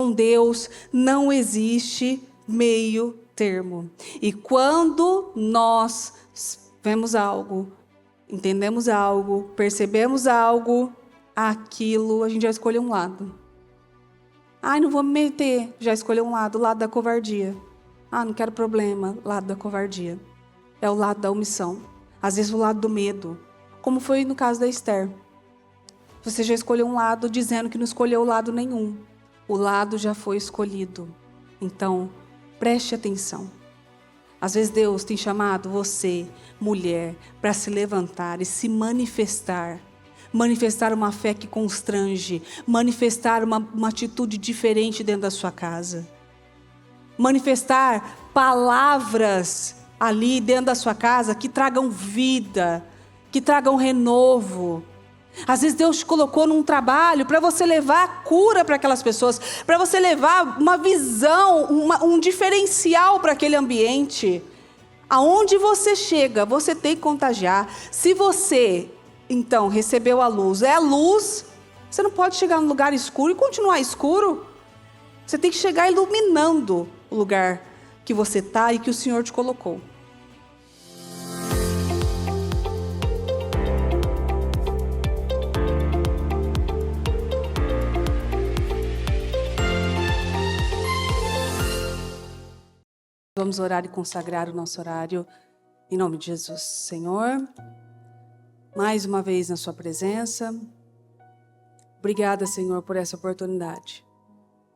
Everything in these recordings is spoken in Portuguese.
com Deus não existe meio termo. E quando nós vemos algo, entendemos algo, percebemos algo, aquilo, a gente já escolheu um lado. Ai, não vou me meter, já escolheu um lado, o lado da covardia. Ah, não quero problema, lado da covardia. É o lado da omissão. Às vezes o lado do medo, como foi no caso da Esther. Você já escolheu um lado dizendo que não escolheu lado nenhum. O lado já foi escolhido. Então, preste atenção. Às vezes Deus tem chamado você, mulher, para se levantar e se manifestar. Manifestar uma fé que constrange. Manifestar uma atitude diferente dentro da sua casa. Manifestar palavras ali dentro da sua casa que tragam vida, que tragam renovo. Às vezes Deus te colocou num trabalho para você levar cura para aquelas pessoas, para você levar uma visão, um diferencial para aquele ambiente. Aonde você chega, você tem que contagiar. Se você, então, recebeu a luz, é a luz, você não pode chegar num lugar escuro e continuar escuro. Você tem que chegar iluminando o lugar que você está e que o Senhor te colocou. Vamos orar e consagrar o nosso horário em nome de Jesus. Senhor, mais uma vez na sua presença. Obrigada, Senhor, por essa oportunidade.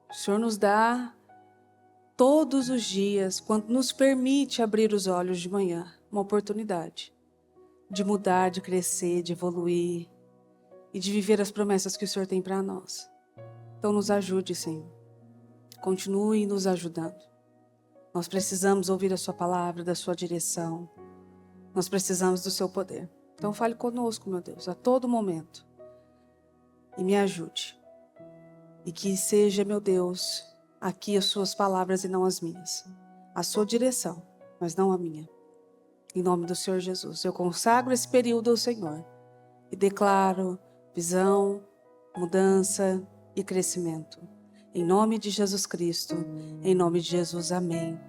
O Senhor nos dá todos os dias, quando nos permite abrir os olhos de manhã, uma oportunidade de mudar, de crescer, de evoluir e de viver as promessas que o Senhor tem para nós. Então nos ajude, Senhor. Continue nos ajudando. Nós precisamos ouvir a sua palavra, da sua direção. Nós precisamos do seu poder. Então fale conosco, meu Deus, a todo momento. E me ajude. E que seja, meu Deus, aqui as suas palavras e não as minhas. A sua direção, mas não a minha. Em nome do Senhor Jesus, eu consagro esse período ao Senhor. E declaro visão, mudança e crescimento. Em nome de Jesus Cristo, em nome de Jesus, amém.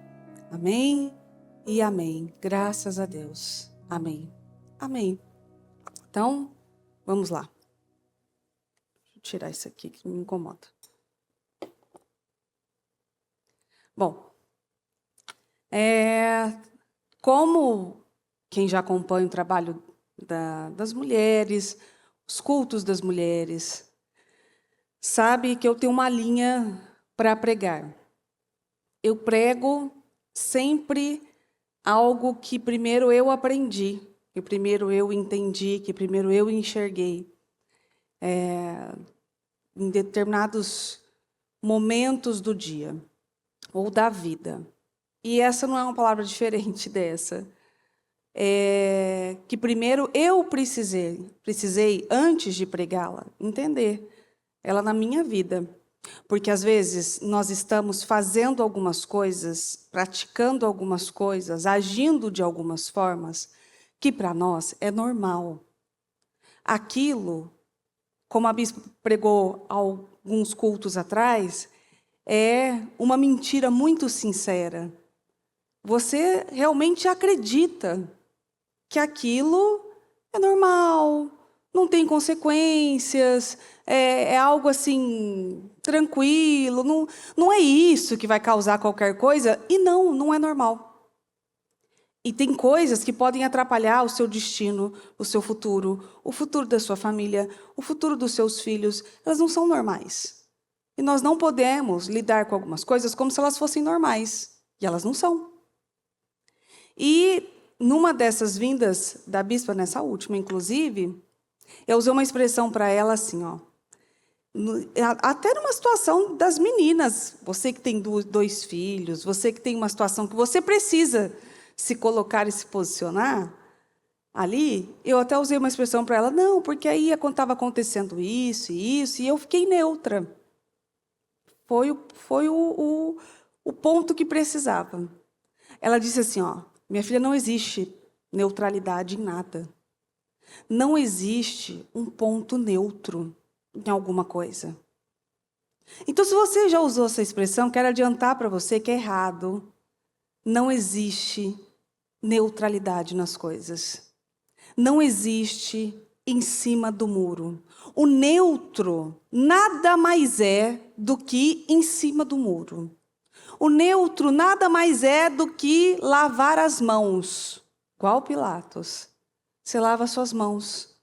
Amém e amém. Graças a Deus. Amém. Amém. Então, vamos lá. Deixa eu tirar isso aqui que me incomoda. Bom, como quem já acompanha o trabalho das mulheres, os cultos das mulheres, sabe que eu tenho uma linha para pregar. Eu prego sempre algo que primeiro eu aprendi, que primeiro eu entendi, que primeiro eu enxerguei. Em determinados momentos do dia ou da vida. E essa não é uma palavra diferente dessa. Que primeiro eu precisei, antes de pregá-la, entender ela na minha vida. Porque às vezes nós estamos fazendo algumas coisas, praticando algumas coisas, agindo de algumas formas, que para nós é normal. Aquilo, como a bispa pregou há alguns cultos atrás, é uma mentira muito sincera. Você realmente acredita que aquilo é normal, não tem consequências, é algo assim, tranquilo, não é isso que vai causar qualquer coisa, e não é normal. E tem coisas que podem atrapalhar o seu destino, o seu futuro, o futuro da sua família, o futuro dos seus filhos. Elas não são normais. E nós não podemos lidar com algumas coisas como se elas fossem normais. E elas não são. E numa dessas vindas da bispa, nessa última, inclusive, eu usei uma expressão para ela assim, ó. Até numa situação das meninas, você que tem 2 filhos, você que tem uma situação que você precisa se colocar e se posicionar ali, eu até usei uma expressão para ela, não, porque aí estava acontecendo isso e isso, e eu fiquei neutra. Foi o ponto que precisava. Ela disse assim, ó, minha filha, não existe neutralidade em nada. Não existe um ponto neutro em alguma coisa. Então, se você já usou essa expressão, quero adiantar para você que é errado. Não existe neutralidade nas coisas. Não existe em cima do muro. O neutro nada mais é do que em cima do muro. O neutro nada mais é do que lavar as mãos. Qual Pilatos? Você lava suas mãos.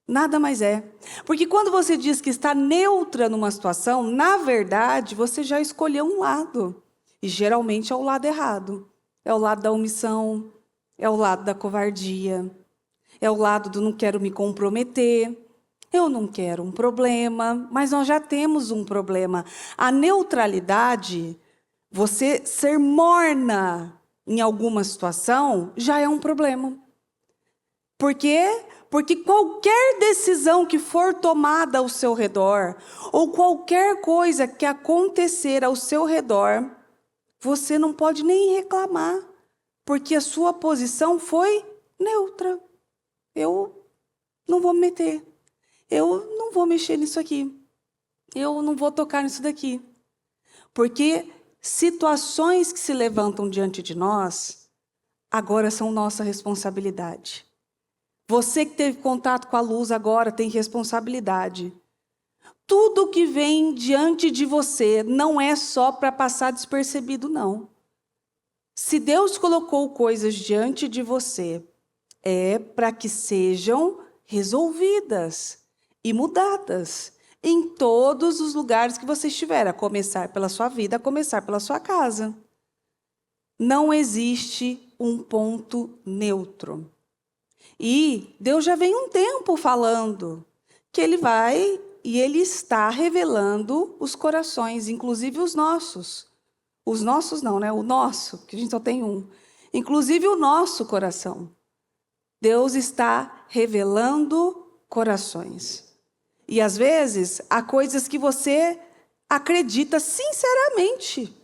Nada mais é. Porque quando você diz que está neutra numa situação, na verdade, você já escolheu um lado. E geralmente é o lado errado. É o lado da omissão, é o lado da covardia, é o lado do não quero me comprometer, eu não quero um problema, mas nós já temos um problema. A neutralidade, você ser morna em alguma situação, já é um problema. Por quê? Porque qualquer decisão que for tomada ao seu redor, ou qualquer coisa que acontecer ao seu redor, você não pode nem reclamar, porque a sua posição foi neutra. Eu não vou me meter. Eu não vou mexer nisso aqui. Eu não vou tocar nisso daqui. Porque situações que se levantam diante de nós, agora são nossa responsabilidade. Você que teve contato com a luz agora tem responsabilidade. Tudo que vem diante de você não é só para passar despercebido, não. Se Deus colocou coisas diante de você, é para que sejam resolvidas e mudadas em todos os lugares que você estiver, a começar pela sua vida, a começar pela sua casa. Não existe um ponto neutro. E Deus já vem um tempo falando que Ele vai e Ele está revelando os corações, inclusive os nossos. Os nossos não, né? O nosso, que a gente só tem um. Inclusive o nosso coração. Deus está revelando corações. E às vezes há coisas que você acredita sinceramente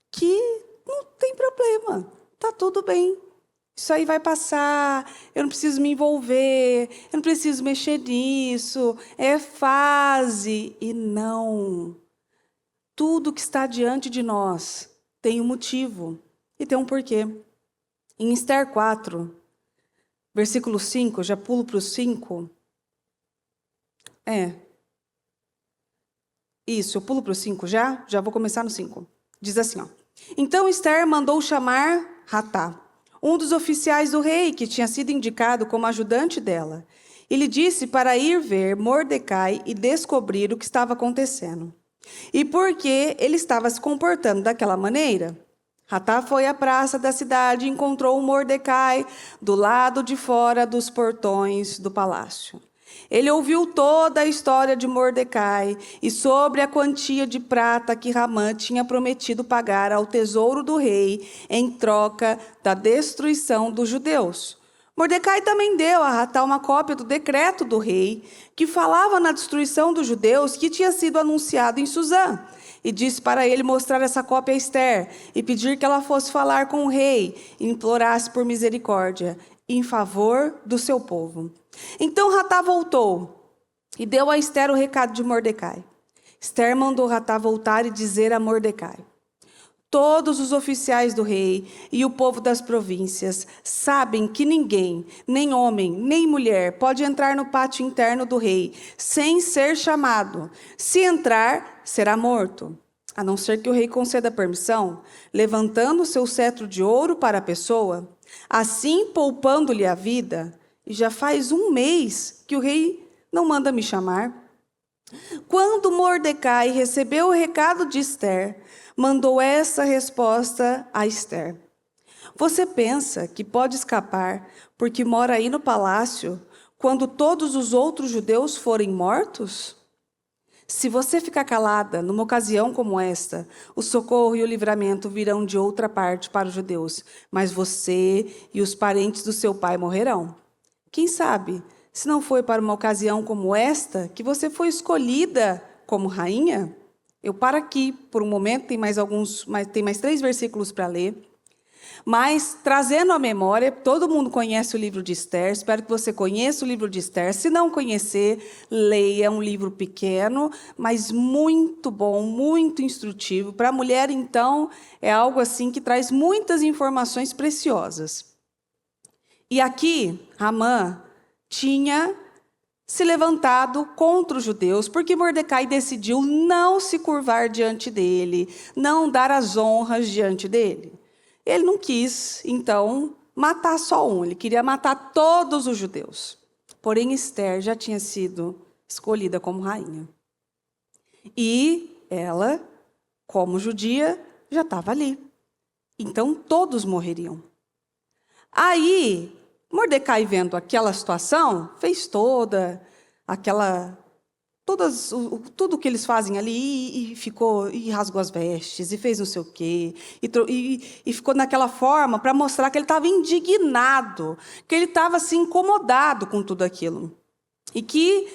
que não tem problema, está tudo bem. Isso aí vai passar, eu não preciso me envolver, eu não preciso mexer nisso, é fase. E não. Tudo que está diante de nós tem um motivo e tem um porquê. Em Esther 4, versículo 5, já pulo para o 5. Isso, eu pulo para o 5 já? Já vou começar no 5. Diz assim, ó. Então Esther mandou chamar Hatá, um dos oficiais do rei, que tinha sido indicado como ajudante dela. E lhe disse para ir ver Mordecai e descobrir o que estava acontecendo. E por que ele estava se comportando daquela maneira. Hatá foi à praça da cidade e encontrou Mordecai do lado de fora dos portões do palácio. Ele ouviu toda a história de Mordecai e sobre a quantia de prata que Ramã tinha prometido pagar ao tesouro do rei em troca da destruição dos judeus. Mordecai também deu a Hatá uma cópia do decreto do rei, que falava na destruição dos judeus que tinha sido anunciado em Suzã. E disse para ele mostrar essa cópia a Esther e pedir que ela fosse falar com o rei e implorasse por misericórdia em favor do seu povo. Então Hatá voltou e deu a Esther o recado de Mordecai. Esther mandou Hatá voltar e dizer a Mordecai: todos os oficiais do rei e o povo das províncias sabem que ninguém, nem homem, nem mulher, pode entrar no pátio interno do rei sem ser chamado. Se entrar, será morto. A não ser que o rei conceda permissão, levantando seu cetro de ouro para a pessoa, assim poupando-lhe a vida. E já faz 1 mês que o rei não manda me chamar. Quando Mordecai recebeu o recado de Esther, mandou essa resposta a Esther: você pensa que pode escapar porque mora aí no palácio, quando todos os outros judeus forem mortos? Se você ficar calada numa ocasião como esta, o socorro e o livramento virão de outra parte para os judeus, mas você e os parentes do seu pai morrerão. Quem sabe, se não foi para uma ocasião como esta que você foi escolhida como rainha? Eu paro aqui por um momento, tem mais 3 versículos para ler. Mas, trazendo à memória, todo mundo conhece o livro de Esther, espero que você conheça o livro de Esther. Se não conhecer, leia, é um livro pequeno, mas muito bom, muito instrutivo. Para a mulher, então, é algo assim que traz muitas informações preciosas. E aqui, Amã tinha se levantado contra os judeus, porque Mordecai decidiu não se curvar diante dele, não dar as honras diante dele. Ele não quis, então, matar só um, ele queria matar todos os judeus. Porém, Esther já tinha sido escolhida como rainha. E ela, como judia, já estava ali. Então, todos morreriam. Aí, Mordecai, vendo aquela situação, fez tudo que eles fazem ali, e rasgou as vestes, e fez não sei o quê, e ficou naquela forma para mostrar que ele estava indignado, que ele estava assim, incomodado com tudo aquilo. E que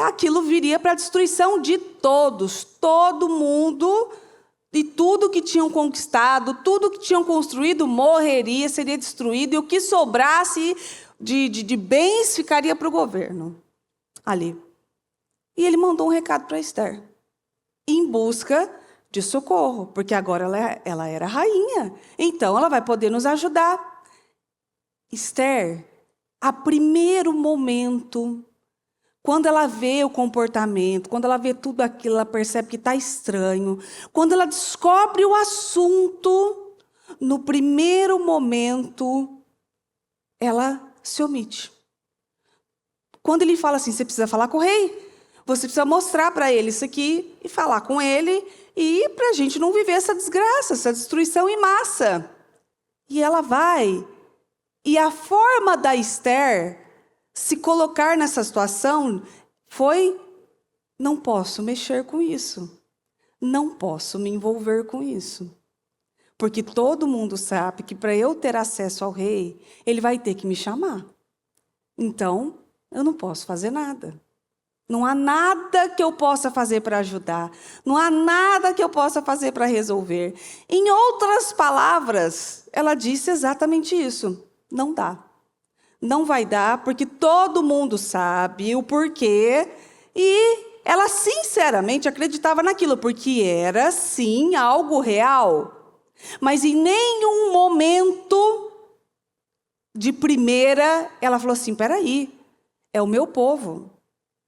aquilo viria para a destruição de todos, todo mundo, e tudo que tinham conquistado, tudo que tinham construído morreria, seria destruído, e o que sobrasse de bens ficaria para o governo ali. E ele mandou um recado para Esther, em busca de socorro, porque agora ela era rainha, então ela vai poder nos ajudar. Esther, a primeiro momento, quando ela vê o comportamento, quando ela vê tudo aquilo, ela percebe que está estranho. Quando ela descobre o assunto, no primeiro momento, ela se omite. Quando ele fala assim, você precisa falar com o rei, você precisa mostrar para ele isso aqui e falar com ele, e para a gente não viver essa desgraça, essa destruição em massa. E ela vai. E a forma da Esther se colocar nessa situação foi: não posso mexer com isso, não posso me envolver com isso, porque todo mundo sabe que para eu ter acesso ao rei, ele vai ter que me chamar. Então, eu não posso fazer nada. Não há nada que eu possa fazer para ajudar, não há nada que eu possa fazer para resolver. Em outras palavras, ela disse exatamente isso: não dá. Não vai dar, porque todo mundo sabe o porquê, e ela sinceramente acreditava naquilo, porque era, sim, algo real. Mas em nenhum momento de primeira, ela falou assim: peraí, é o meu povo.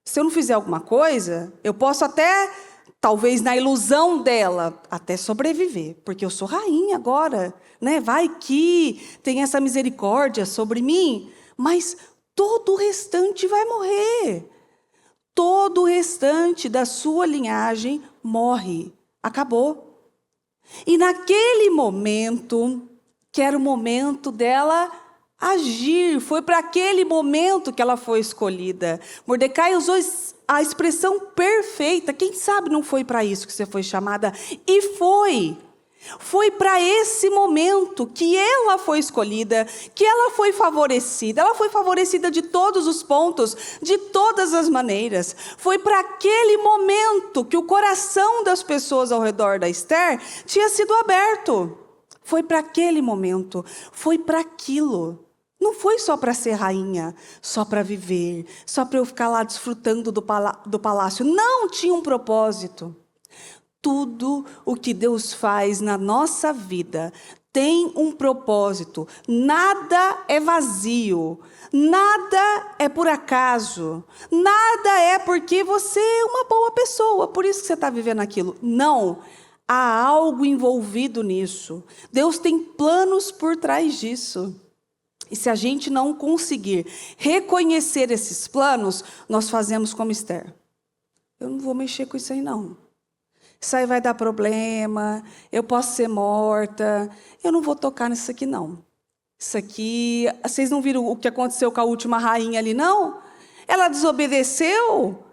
Se eu não fizer alguma coisa, eu posso até, talvez na ilusão dela, até sobreviver, porque eu sou rainha agora, né? Vai que tem essa misericórdia sobre mim. Mas todo o restante vai morrer. Todo o restante da sua linhagem morre. Acabou. E naquele momento, que era o momento dela agir, foi para aquele momento que ela foi escolhida. Mordecai usou a expressão perfeita. Quem sabe não foi para isso que você foi chamada? E foi. Foi para esse momento que ela foi escolhida, que ela foi favorecida. Ela foi favorecida de todos os pontos, de todas as maneiras. Foi para aquele momento que o coração das pessoas ao redor da Esther tinha sido aberto. Foi para aquele momento, foi para aquilo. Não foi só para ser rainha, só para viver, só para eu ficar lá desfrutando do palácio. Não, tinha um propósito. Tudo o que Deus faz na nossa vida tem um propósito. Nada é vazio, nada é por acaso, nada é porque você é uma boa pessoa, por isso que você está vivendo aquilo. Não, há algo envolvido nisso. Deus tem planos por trás disso. E se a gente não conseguir reconhecer esses planos, nós fazemos como Esther. Eu não vou mexer com isso aí, não. Isso aí vai dar problema, eu posso ser morta, eu não vou tocar nisso aqui, não. Isso aqui, vocês não viram o que aconteceu com a última rainha ali, não? Ela desobedeceu,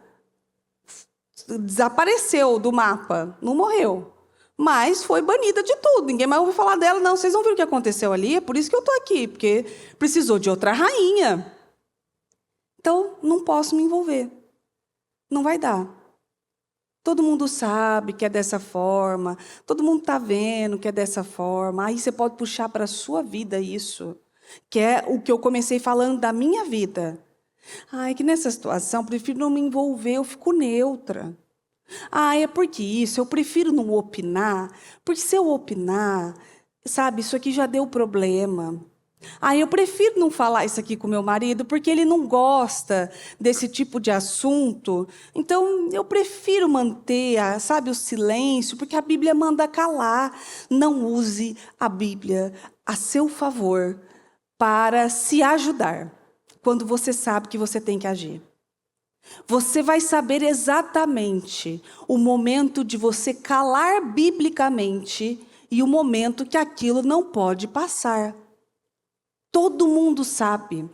desapareceu do mapa, não morreu. Mas foi banida de tudo, ninguém mais ouviu falar dela, não. Vocês não viram o que aconteceu ali? É por isso que eu estou aqui, porque precisou de outra rainha. Então, não posso me envolver. Não vai dar. Todo mundo sabe que é dessa forma, todo mundo está vendo que é dessa forma. Aí você pode puxar para a sua vida isso, que é o que eu comecei falando da minha vida. Ai, que nessa situação eu prefiro não me envolver, eu fico neutra. Ah, é porque isso, eu prefiro não opinar, porque se eu opinar, sabe, isso aqui já deu problema. Ah, eu prefiro não falar isso aqui com meu marido, porque ele não gosta desse tipo de assunto. Então, eu prefiro manter, sabe, o silêncio, porque a Bíblia manda calar. Não use a Bíblia a seu favor para se ajudar, quando você sabe que você tem que agir. Você vai saber exatamente o momento de você calar biblicamente e o momento que aquilo não pode passar. Todo mundo sabe.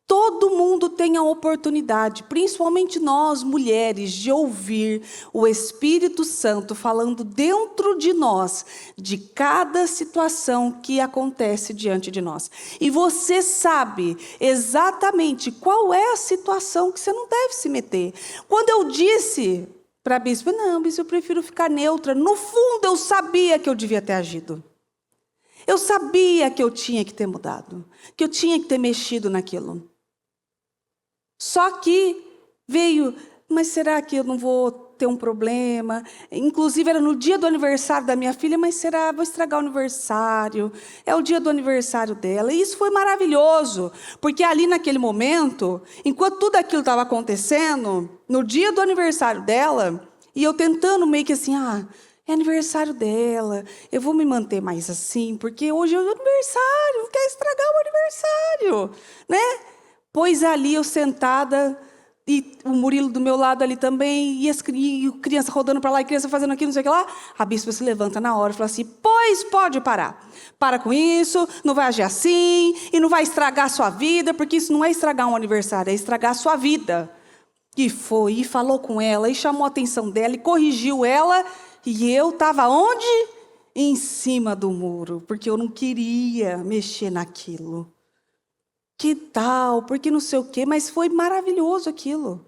Todo mundo tem a oportunidade, principalmente nós, mulheres, de ouvir o Espírito Santo falando dentro de nós, de cada situação que acontece diante de nós. E você sabe exatamente qual é a situação que você não deve se meter. Quando eu disse para a bispa, não, bispa, eu prefiro ficar neutra, no fundo eu sabia que eu devia ter agido. Eu sabia que eu tinha que ter mudado, que eu tinha que ter mexido naquilo. Só que veio, mas será que eu não vou ter um problema? Inclusive era no dia do aniversário da minha filha, mas será, vou estragar o aniversário? É o dia do aniversário dela. E isso foi maravilhoso, porque ali naquele momento, enquanto tudo aquilo estava acontecendo, no dia do aniversário dela, e eu tentando meio que assim, é aniversário dela, eu vou me manter mais assim, porque hoje é o aniversário, não quer estragar o aniversário, né? Pois ali eu sentada, e o Murilo do meu lado ali também, e a criança rodando para lá, e a criança fazendo aquilo, não sei o que lá. A bispa se levanta na hora e fala assim, pois pode parar. Para com isso, não vai agir assim, e não vai estragar a sua vida, porque isso não é estragar um aniversário, é estragar a sua vida. E foi, e falou com ela, e chamou a atenção dela, e corrigiu ela, e eu estava onde? Em cima do muro, porque eu não queria mexer naquilo. Que tal? Porque não sei o quê, mas foi maravilhoso aquilo.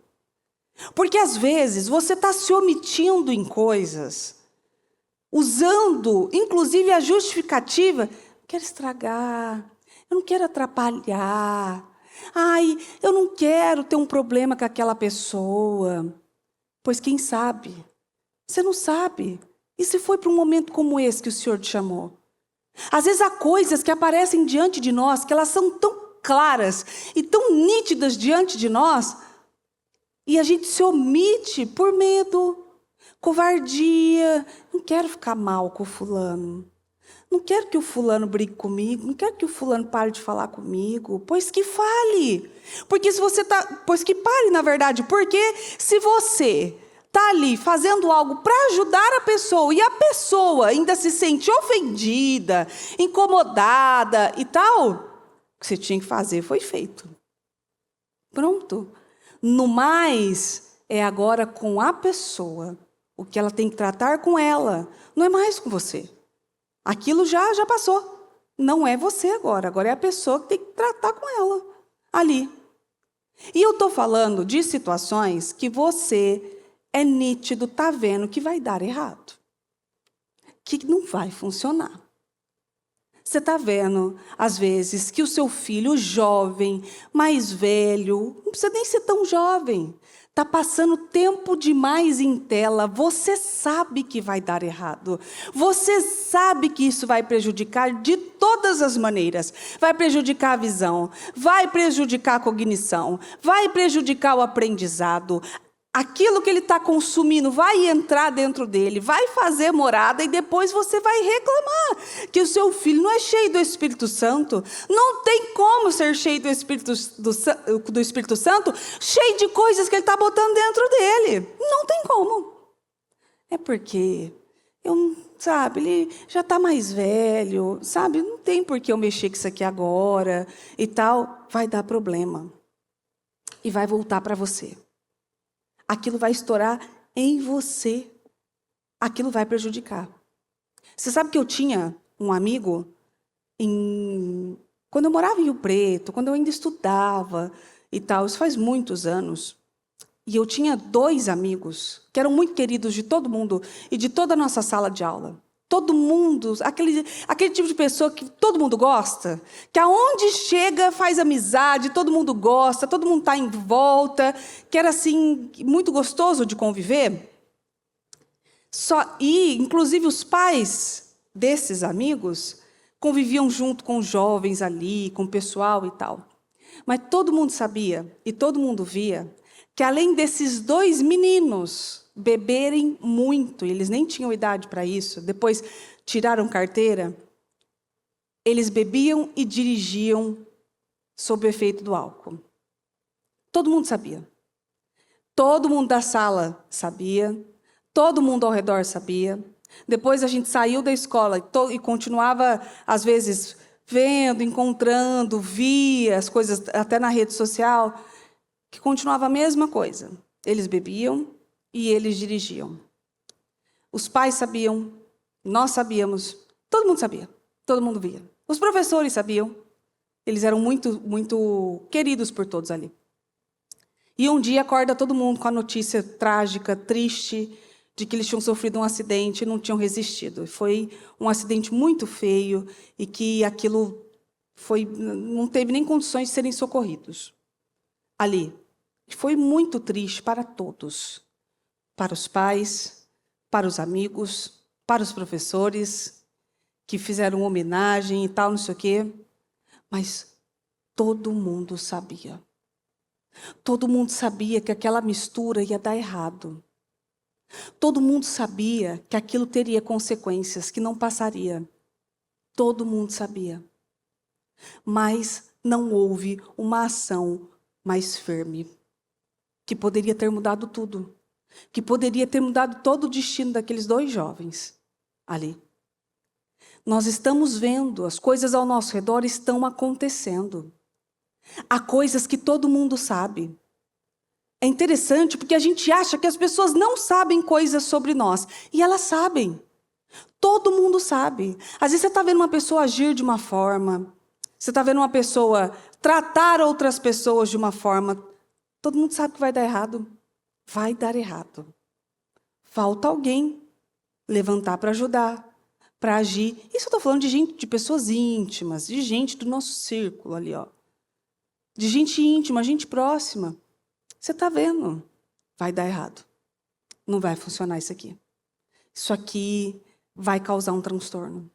Porque às vezes você está se omitindo em coisas, usando inclusive a justificativa, não quero estragar, eu não quero atrapalhar, ai, eu não quero ter um problema com aquela pessoa. Pois quem sabe? Você não sabe. E se foi para um momento como esse que o Senhor te chamou? Às vezes há coisas que aparecem diante de nós, que elas são tão claras e tão nítidas diante de nós, e a gente se omite por medo, covardia. Não quero ficar mal com o fulano. Não quero que o fulano brigue comigo. Não quero que o fulano pare de falar comigo. Pois que fale. Porque se você pois que pare, na verdade. Porque se você está ali fazendo algo para ajudar a pessoa e a pessoa ainda se sente ofendida, incomodada e tal, o que você tinha que fazer foi feito. Pronto. No mais, é agora com a pessoa. O que ela tem que tratar com ela. Não é mais com você. Aquilo já passou. Não é você agora. Agora é a pessoa que tem que tratar com ela. Ali. E eu estou falando de situações que você é nítido, está vendo que vai dar errado. Que não vai funcionar. Você está vendo, às vezes, que o seu filho jovem, mais velho, não precisa nem ser tão jovem, está passando tempo demais em tela. Você sabe que vai dar errado. Você sabe que isso vai prejudicar de todas as maneiras. Vai prejudicar a visão, vai prejudicar a cognição, vai prejudicar o aprendizado. Aquilo que ele está consumindo vai entrar dentro dele, vai fazer morada e depois você vai reclamar que o seu filho não é cheio do Espírito Santo. Não tem como ser cheio do Espírito Santo, cheio de coisas que ele está botando dentro dele. Não tem como. É porque, sabe, ele já está mais velho, sabe? Não tem por que eu mexer com isso aqui agora e tal. Vai dar problema. E vai voltar para você. Aquilo vai estourar em você. Aquilo vai prejudicar. Você sabe que eu tinha um amigo, quando eu morava em Rio Preto, quando eu ainda estudava e tal, isso faz muitos anos. E eu tinha 2 amigos que eram muito queridos de todo mundo e de toda a nossa sala de aula. Todo mundo, aquele tipo de pessoa que todo mundo gosta, que aonde chega faz amizade, todo mundo gosta, todo mundo está em volta, que era assim muito gostoso de conviver. Inclusive, os pais desses amigos conviviam junto com os jovens ali, com o pessoal e tal. Mas todo mundo sabia e todo mundo via que, além desses 2 meninos beberem muito, eles nem tinham idade para isso, depois tiraram carteira, eles bebiam e dirigiam sob o efeito do álcool. Todo mundo sabia. Todo mundo da sala sabia. Todo mundo ao redor sabia. Depois a gente saiu da escola e continuava, às vezes, vendo, encontrando, via as coisas até na rede social, que continuava a mesma coisa. Eles bebiam e eles dirigiam. Os pais sabiam, nós sabíamos, todo mundo sabia, todo mundo via. Os professores sabiam, eles eram muito, muito queridos por todos ali. E um dia acorda todo mundo com a notícia trágica, triste, de que eles tinham sofrido um acidente e não tinham resistido. Foi um acidente muito feio e que aquilo não teve nem condições de serem socorridos. Ali. Foi muito triste para todos. Para os pais, para os amigos, para os professores, que fizeram homenagem e tal, não sei o quê. Mas todo mundo sabia. Todo mundo sabia que aquela mistura ia dar errado. Todo mundo sabia que aquilo teria consequências, que não passaria. Todo mundo sabia. Mas não houve uma ação mais firme, que poderia ter mudado tudo, que poderia ter mudado todo o destino daqueles 2 jovens ali. Nós estamos vendo, as coisas ao nosso redor estão acontecendo. Há coisas que todo mundo sabe. É interessante porque a gente acha que as pessoas não sabem coisas sobre nós. E elas sabem. Todo mundo sabe. Às vezes você está vendo uma pessoa agir de uma forma. Você está vendo uma pessoa tratar outras pessoas de uma forma. Todo mundo sabe que vai dar errado. Vai dar errado. Falta alguém levantar para ajudar, para agir. Isso eu estou falando de gente, de pessoas íntimas, de gente do nosso círculo ali, ó. De gente íntima, gente próxima. Você está vendo? Vai dar errado. Não vai funcionar isso aqui. Isso aqui vai causar um transtorno.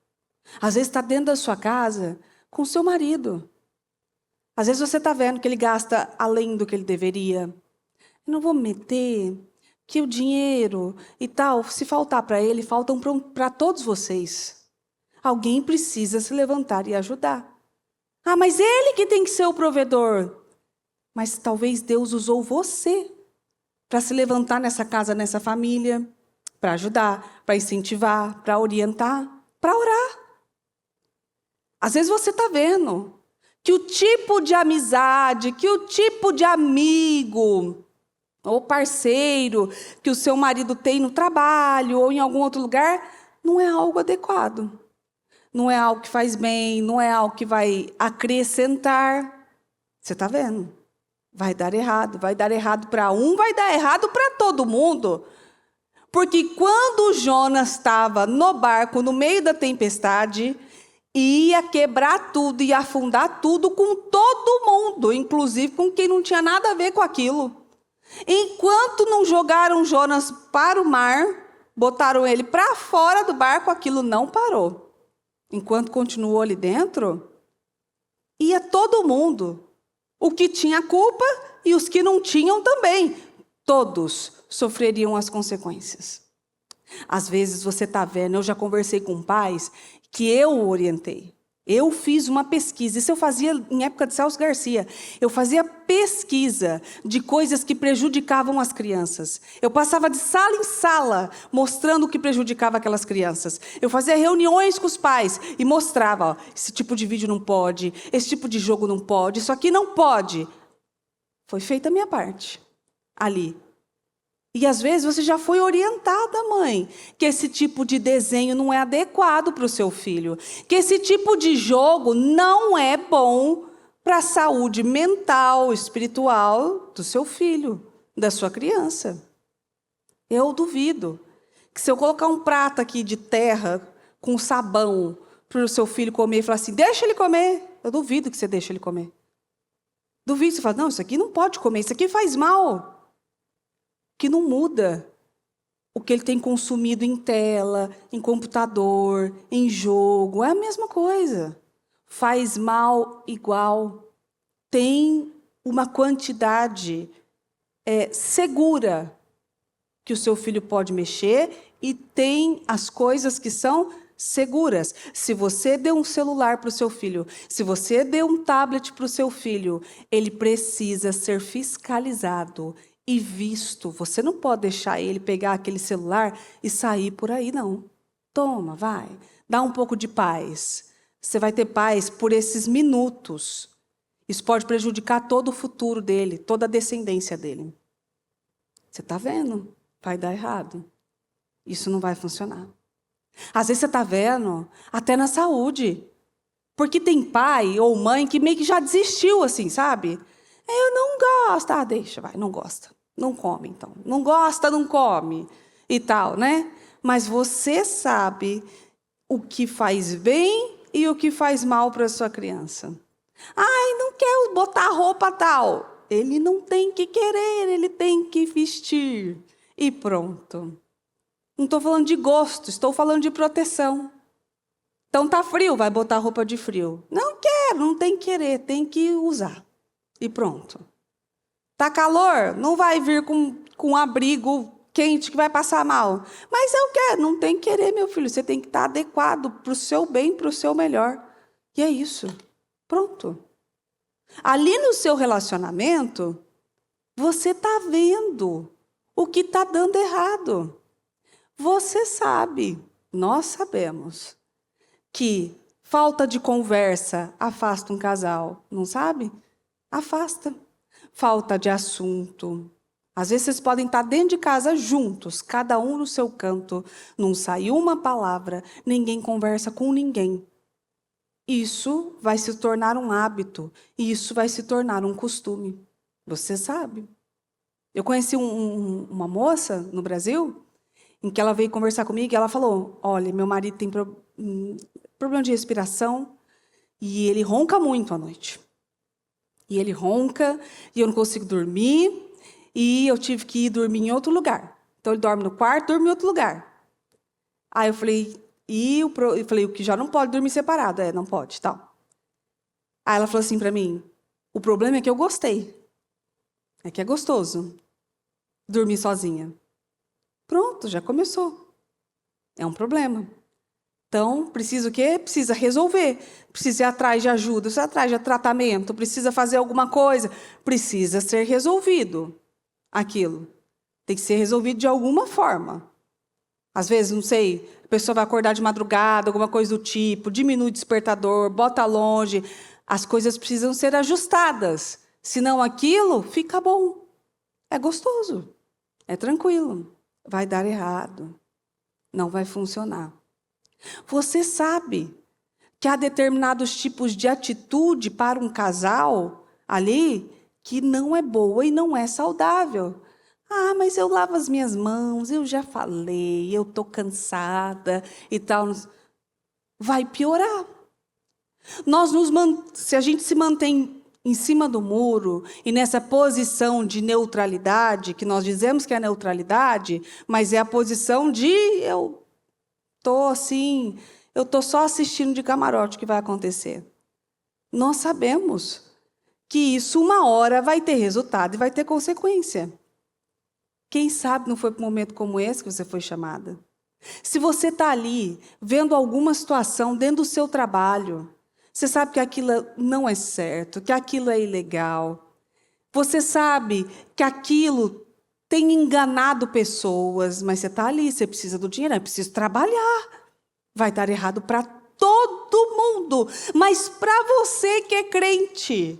Às vezes está dentro da sua casa com seu marido. Às vezes você está vendo que ele gasta além do que ele deveria. Eu não vou me meter que o dinheiro e tal, se faltar para ele, faltam para todos vocês. Alguém precisa se levantar e ajudar. Ah, mas ele que tem que ser o provedor. Mas talvez Deus usou você para se levantar nessa casa, nessa família, para ajudar, para incentivar, para orientar, para orar. Às vezes você está vendo que o tipo de amizade, que o tipo de amigo ou parceiro que o seu marido tem no trabalho ou em algum outro lugar não é algo adequado. Não é algo que faz bem, não é algo que vai acrescentar. Você está vendo? Vai dar errado para um, vai dar errado para todo mundo. Porque quando Jonas estava no barco, no meio da tempestade, ia quebrar tudo, ia afundar tudo com todo mundo, inclusive com quem não tinha nada a ver com aquilo. Enquanto não jogaram Jonas para o mar, botaram ele para fora do barco, aquilo não parou. Enquanto continuou ali dentro, ia todo mundo. O que tinha culpa e os que não tinham também. Todos sofreriam as consequências. Às vezes você está vendo, eu já conversei com pais que eu orientei. Eu fiz uma pesquisa, isso eu fazia em época de Celso Garcia. Eu fazia pesquisa de coisas que prejudicavam as crianças. Eu passava de sala em sala mostrando o que prejudicava aquelas crianças. Eu fazia reuniões com os pais e mostrava, ó, esse tipo de vídeo não pode, esse tipo de jogo não pode, isso aqui não pode. Foi feita a minha parte ali. E às vezes você já foi orientada, mãe, que esse tipo de desenho não é adequado para o seu filho, que esse tipo de jogo não é bom para a saúde mental, espiritual do seu filho. da sua criança. Eu duvido que se eu colocar um prato aqui de terra com sabão para o seu filho comer e falar assim, deixa ele comer, eu duvido que você deixe ele comer. Duvido que você fala, não, isso aqui não pode comer, isso aqui faz mal. Que não muda o que ele tem consumido em tela, em computador, em jogo, é a mesma coisa. Faz mal igual. Tem uma quantidade segura que o seu filho pode mexer e tem as coisas que são seguras. Se você deu um celular para o seu filho, se você deu um tablet para o seu filho, ele precisa ser fiscalizado e visto. Você não pode deixar ele pegar aquele celular e sair por aí, não. Toma, vai. Dá um pouco de paz. Você vai ter paz por esses minutos. Isso pode prejudicar todo o futuro dele, toda a descendência dele. Você está vendo? Vai dar errado. Isso não vai funcionar. Às vezes você está vendo, até na saúde. Porque tem pai ou mãe que meio que já desistiu, assim, sabe? Eu não gosto. Ah, deixa, vai, não gosta. Não come, então. Não gosta, não come. E tal, né? Mas você sabe o que faz bem e o que faz mal para a sua criança. Ai, não quer botar roupa tal. Ele não tem que querer, ele tem que vestir. E pronto. Não estou falando de gosto, estou falando de proteção. Então tá frio, vai botar roupa de frio. Não quero, não tem que querer, tem que usar. E pronto. Tá calor, não vai vir com um abrigo quente que vai passar mal. Mas eu quero, não tem que querer, meu filho. Você tem que estar adequado para o seu bem, para o seu melhor. E é isso. Pronto. Ali no seu relacionamento, você está vendo o que está dando errado. Você sabe, nós sabemos, que falta de conversa afasta um casal, não sabe? Afasta. Falta de assunto. Às vezes vocês podem estar dentro de casa juntos, cada um no seu canto, não sai uma palavra, ninguém conversa com ninguém. Isso vai se tornar um hábito, e isso vai se tornar um costume. Você sabe. Eu conheci uma moça no Brasil, em que ela veio conversar comigo e ela falou, olha, meu marido tem problema de respiração e ele ronca muito à noite. E ele ronca e eu não consigo dormir e eu tive que ir dormir em outro lugar. Então ele dorme no quarto, dorme em outro lugar. Aí eu falei, o que já não pode dormir separado, não pode, tal. Aí ela falou assim para mim, o problema é que eu gostei. É que é gostoso dormir sozinha. Pronto, já começou. É um problema. Então, precisa o quê? Precisa resolver. Precisa ir atrás de ajuda, precisa ir atrás de tratamento, precisa fazer alguma coisa. Precisa ser resolvido aquilo. Tem que ser resolvido de alguma forma. Às vezes, não sei, a pessoa vai acordar de madrugada, alguma coisa do tipo, diminui o despertador, bota longe. As coisas precisam ser ajustadas. Senão aquilo fica bom. É gostoso. É tranquilo. Vai dar errado. Não vai funcionar. Você sabe que há determinados tipos de atitude para um casal ali que não é boa e não é saudável. Ah, mas eu lavo as minhas mãos, eu já falei, eu estou cansada e tal. Vai piorar. Se a gente se mantém em cima do muro e nessa posição de neutralidade, que nós dizemos que é neutralidade, mas é a posição de eu estou só assistindo de camarote o que vai acontecer. Nós sabemos que isso uma hora vai ter resultado e vai ter consequência. Quem sabe não foi para um momento como esse que você foi chamada? Se você está ali, vendo alguma situação dentro do seu trabalho, você sabe que aquilo não é certo, que aquilo é ilegal. Você sabe que aquilo tem enganado pessoas, mas você está ali, você precisa do dinheiro, é preciso trabalhar. Vai dar errado para todo mundo, mas para você que é crente,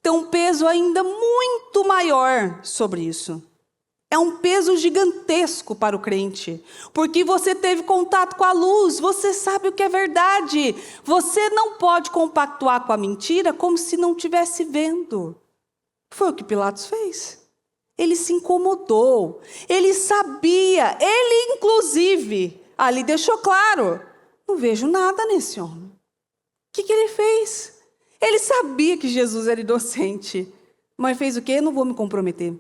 tem um peso ainda muito maior sobre isso. É um peso gigantesco para o crente, porque você teve contato com a luz, você sabe o que é verdade. Você não pode compactuar com a mentira como se não estivesse vendo. Foi o que Pilatos fez. Ele se incomodou. Ele sabia. Ele, inclusive, ali deixou claro: não vejo nada nesse homem. O que ele fez? Ele sabia que Jesus era inocente. Mas fez o quê? Não vou me comprometer.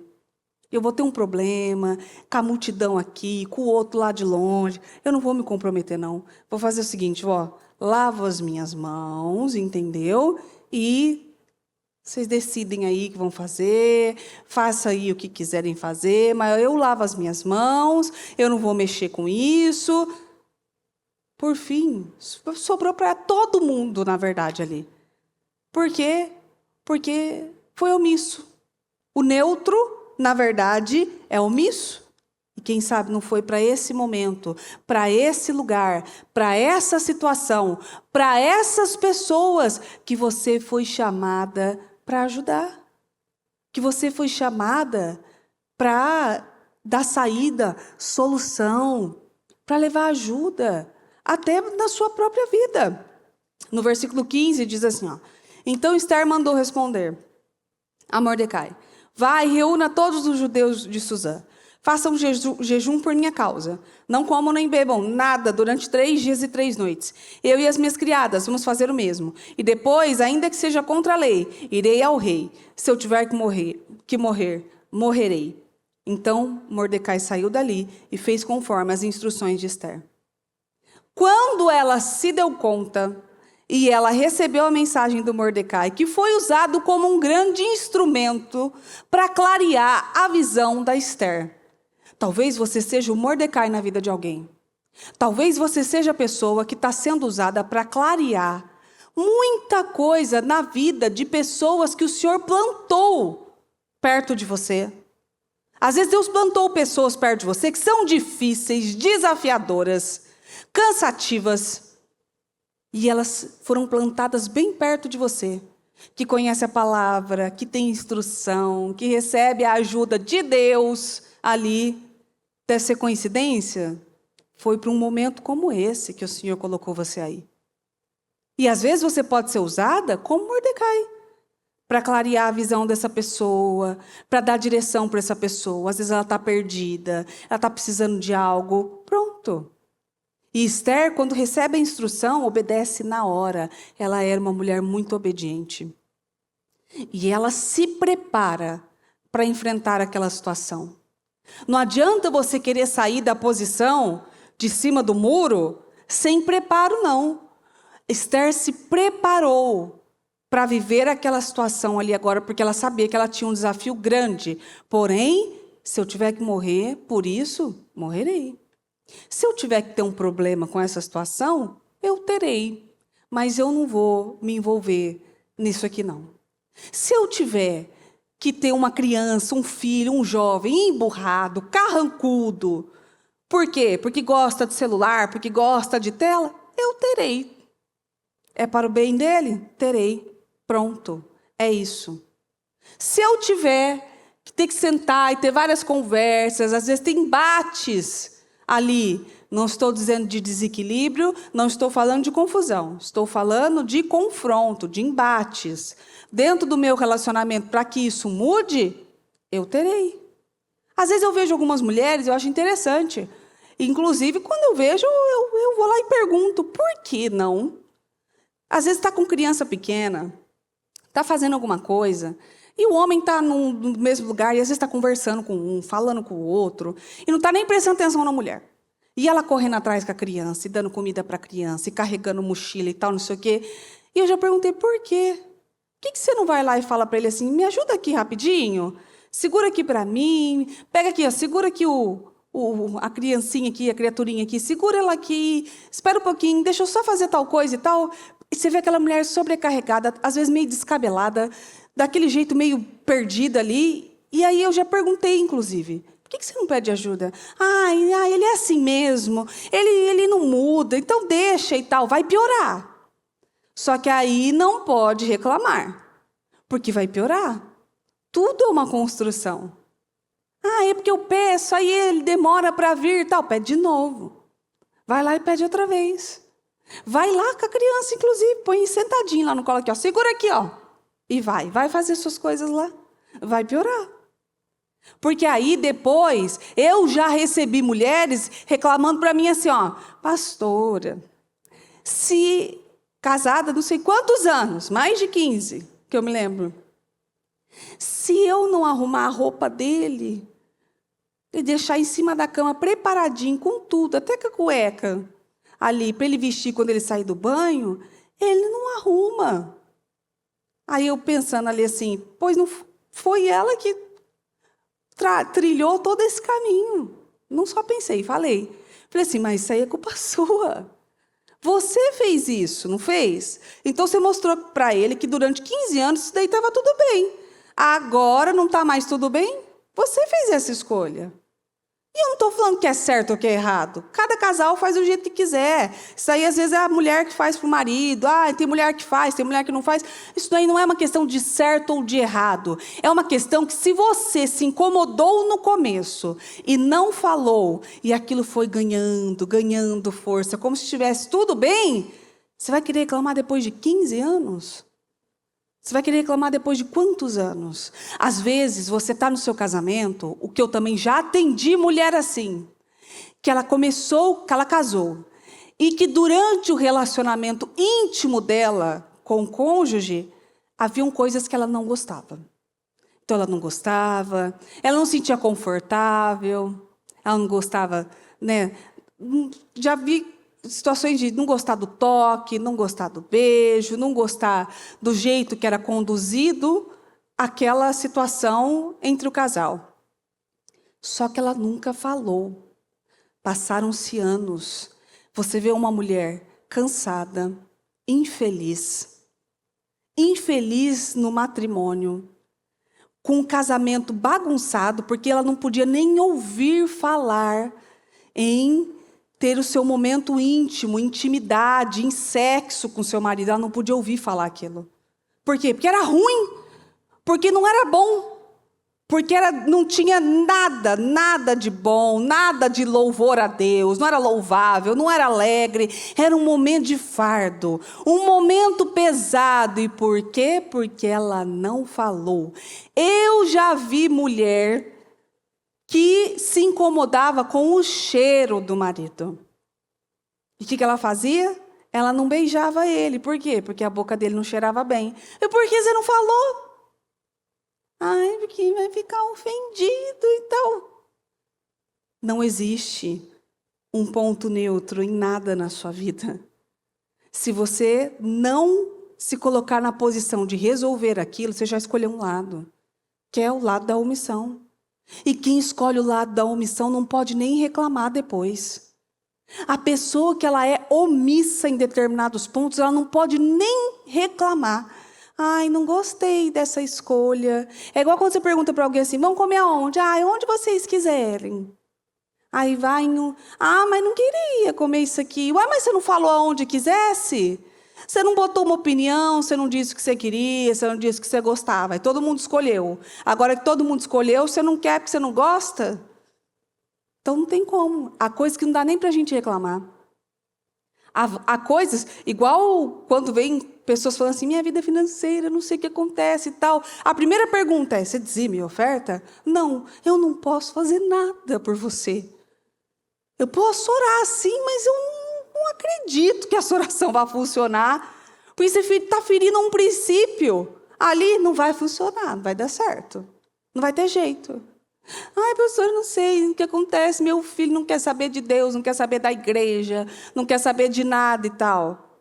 Eu vou ter um problema com a multidão aqui, com o outro lá de longe. Eu não vou me comprometer, não. Vou fazer o seguinte, lavo as minhas mãos, entendeu? E vocês decidem aí o que vão fazer, faça aí o que quiserem fazer, mas eu lavo as minhas mãos, eu não vou mexer com isso. Por fim, sobrou para todo mundo, na verdade, ali. Por quê? Porque foi omisso. O neutro, na verdade, é omisso. E quem sabe não foi para esse momento, para esse lugar, para essa situação, para essas pessoas que você foi chamada para ajudar. Que você foi chamada para dar saída, solução, para levar ajuda, até na sua própria vida. No versículo 15 diz assim, então Esther mandou responder a Mordecai: vai, reúna todos os judeus de Susã. Façam jejum por minha causa. Não comam nem bebam nada durante 3 dias e 3 noites. Eu e as minhas criadas vamos fazer o mesmo. E depois, ainda que seja contra a lei, irei ao rei. Se eu tiver que morrer, morrerei. Então Mordecai saiu dali e fez conforme as instruções de Esther. Quando ela se deu conta e ela recebeu a mensagem do Mordecai, que foi usado como um grande instrumento para clarear a visão da Esther. Talvez você seja o Mordecai na vida de alguém. Talvez você seja a pessoa que está sendo usada para clarear muita coisa na vida de pessoas que o Senhor plantou perto de você. Às vezes Deus plantou pessoas perto de você que são difíceis, desafiadoras, cansativas. E elas foram plantadas bem perto de você, que conhece a palavra, que tem instrução, que recebe a ajuda de Deus ali. Deve ser coincidência? Foi para um momento como esse que o Senhor colocou você aí. E às vezes você pode ser usada como Mordecai, para clarear a visão dessa pessoa, para dar direção para essa pessoa. Às vezes ela está perdida, ela está precisando de algo. Pronto. E Esther, quando recebe a instrução, obedece na hora. Ela era uma mulher muito obediente. E ela se prepara para enfrentar aquela situação. Não adianta você querer sair da posição de cima do muro sem preparo, não. Esther se preparou para viver aquela situação ali agora, porque ela sabia que ela tinha um desafio grande. Porém, se eu tiver que morrer por isso, morrerei. Se eu tiver que ter um problema com essa situação, eu terei. Mas eu não vou me envolver nisso aqui, não. Se eu tiver que ter uma criança, um filho, um jovem emburrado, carrancudo, por quê? Porque gosta de celular, porque gosta de tela, eu terei. É para o bem dele? Terei. Pronto. É isso. Se eu tiver que ter que sentar e ter várias conversas, às vezes tem embates ali, não estou dizendo de desequilíbrio, não estou falando de confusão, estou falando de confronto, de embates. Dentro do meu relacionamento, para que isso mude, eu terei. Às vezes eu vejo algumas mulheres, eu acho interessante. Inclusive, quando eu vejo, eu vou lá e pergunto, por que não? Às vezes está com criança pequena, está fazendo alguma coisa, e o homem está no mesmo lugar, e às vezes está conversando com um, falando com o outro, e não está nem prestando atenção na mulher. E ela correndo atrás com a criança, e dando comida para a criança, e carregando mochila e tal, não sei o quê. E eu já perguntei, por quê? Por que você não vai lá e fala para ele assim, me ajuda aqui rapidinho? Segura aqui para mim, pega aqui, segura aqui a criancinha aqui, a criaturinha aqui, segura ela aqui, espera um pouquinho, deixa eu só fazer tal coisa e tal. E você vê aquela mulher sobrecarregada, às vezes meio descabelada, daquele jeito meio perdida ali. E aí eu já perguntei, inclusive, por que você não pede ajuda? Ele é assim mesmo, ele não muda, então deixa e tal, vai piorar. Só que aí não pode reclamar, porque vai piorar. Tudo é uma construção. É porque eu peço, aí ele demora para vir e tal. Pede de novo. Vai lá e pede outra vez. Vai lá com a criança, inclusive, põe sentadinho lá no colo aqui, ó. Segura aqui, ó. E vai fazer suas coisas lá. Vai piorar. Porque aí depois eu já recebi mulheres reclamando para mim assim, ó, pastora, se casada não sei quantos anos, mais de 15, que eu me lembro. Se eu não arrumar a roupa dele e deixar em cima da cama preparadinho com tudo, até com a cueca ali para ele vestir quando ele sair do banho, ele não arruma. Aí eu pensando ali assim, pois não foi ela que trilhou todo esse caminho. Não só pensei, falei. Falei assim, mas isso aí é culpa sua. Você fez isso, não fez? Então você mostrou para ele que durante 15 anos isso daí estava tudo bem. Agora não está mais tudo bem? Você fez essa escolha. E eu não estou falando que é certo ou que é errado. Cada casal faz do jeito que quiser. Isso aí, às vezes, é a mulher que faz para o marido. Ah, tem mulher que faz, tem mulher que não faz. Isso daí não é uma questão de certo ou de errado. É uma questão que, se você se incomodou no começo e não falou, e aquilo foi ganhando força, como se estivesse tudo bem, você vai querer reclamar depois de 15 anos? Você vai querer reclamar depois de quantos anos? Às vezes, você está no seu casamento, o que eu também já atendi mulher assim, que ela casou, e que durante o relacionamento íntimo dela com o cônjuge, haviam coisas que ela não gostava. Então, ela não gostava, ela não se sentia confortável, ela não gostava, né? Já vi situações de não gostar do toque, não gostar do beijo, não gostar do jeito que era conduzido aquela situação entre o casal. Só que ela nunca falou. Passaram-se anos. Você vê uma mulher cansada, infeliz no matrimônio, com um casamento bagunçado, porque ela não podia nem ouvir falar em ter o seu momento íntimo, intimidade, em sexo com seu marido. Ela não podia ouvir falar aquilo. Por quê? Porque era ruim, porque não era bom, porque não tinha nada de bom, nada de louvor a Deus, não era louvável, não era alegre, era um momento de fardo, um momento pesado. E por quê? Porque ela não falou. Eu já vi mulher que se incomodava com o cheiro do marido. E o que ela fazia? Ela não beijava ele. Por quê? Porque a boca dele não cheirava bem. E por que você não falou? Ai, porque vai ficar ofendido e tal. Não existe um ponto neutro em nada na sua vida. Se você não se colocar na posição de resolver aquilo, você já escolheu um lado, que é o lado da omissão. E quem escolhe o lado da omissão não pode nem reclamar depois. A pessoa que ela é omissa em determinados pontos, ela não pode nem reclamar. Ai, não gostei dessa escolha. É igual quando você pergunta para alguém assim, vamos comer aonde? Ai, onde vocês quiserem. Aí vai no, mas não queria comer isso aqui. Ué, mas você não falou aonde quisesse? Você não botou uma opinião, você não disse o que você queria, você não disse o que você gostava. Aí todo mundo escolheu. Agora que todo mundo escolheu, você não quer porque você não gosta? Então não tem como. Há coisas que não dá nem para a gente reclamar. Há coisas, igual quando vem pessoas falando assim, minha vida financeira, não sei o que acontece e tal. A primeira pergunta é, você dizime e oferta? Não, eu não posso fazer nada por você. Eu posso orar sim, mas eu não acredito que essa oração vá funcionar. Porque você está ferindo um princípio. Ali não vai funcionar, não vai dar certo. Não vai ter jeito. Ai, pastor, eu não sei o que acontece. Meu filho não quer saber de Deus, não quer saber da igreja, não quer saber de nada e tal.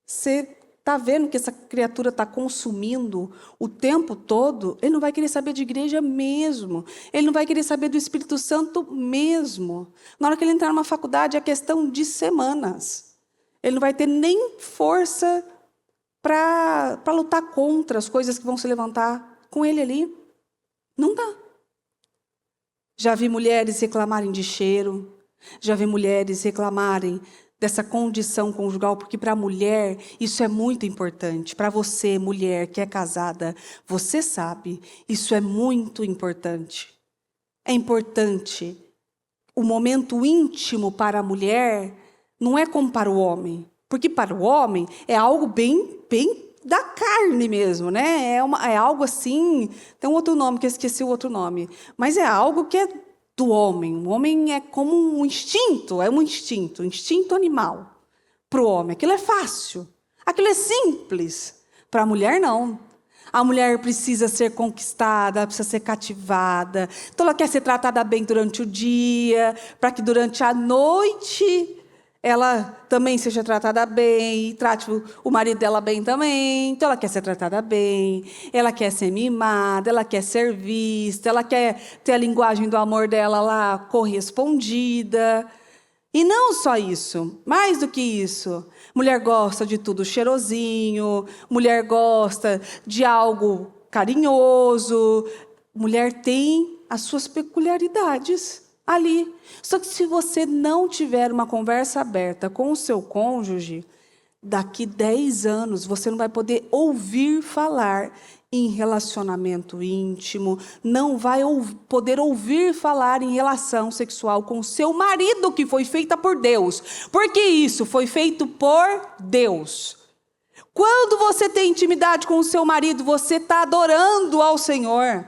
Você está vendo que essa criatura está consumindo o tempo todo? Ele não vai querer saber de igreja mesmo. Ele não vai querer saber do Espírito Santo mesmo. Na hora que ele entrar numa faculdade, é questão de semanas. Ele não vai ter nem força para lutar contra as coisas que vão se levantar com ele ali. Não dá. Já vi mulheres reclamarem de cheiro, já vi mulheres reclamarem dessa condição conjugal, porque para a mulher isso é muito importante. Para você, mulher que é casada, você sabe, isso é muito importante. É importante. O momento íntimo para a mulher não é como para o homem, porque para o homem é algo bem da carne mesmo, né? É algo assim, tem um outro nome que eu esqueci o outro nome, mas é algo que é do homem. O homem é como um instinto, um instinto animal para o homem. Aquilo é fácil, aquilo é simples. Para a mulher, não. A mulher precisa ser conquistada, precisa ser cativada. Então, ela quer ser tratada bem durante o dia, para que durante a noite ela também seja tratada bem, e trate o marido dela bem também. Então, ela quer ser tratada bem, ela quer ser mimada, ela quer ser vista, ela quer ter a linguagem do amor dela lá correspondida. E não só isso, mais do que isso. Mulher gosta de tudo cheirosinho, mulher gosta de algo carinhoso. Mulher tem as suas peculiaridades ali. Só que se você não tiver uma conversa aberta com o seu cônjuge, daqui 10 anos você não vai poder ouvir falar em relacionamento íntimo, não vai poder ouvir falar em relação sexual com o seu marido, que foi feita por Deus. Porque isso foi feito por Deus. Quando você tem intimidade com o seu marido, você está adorando ao Senhor.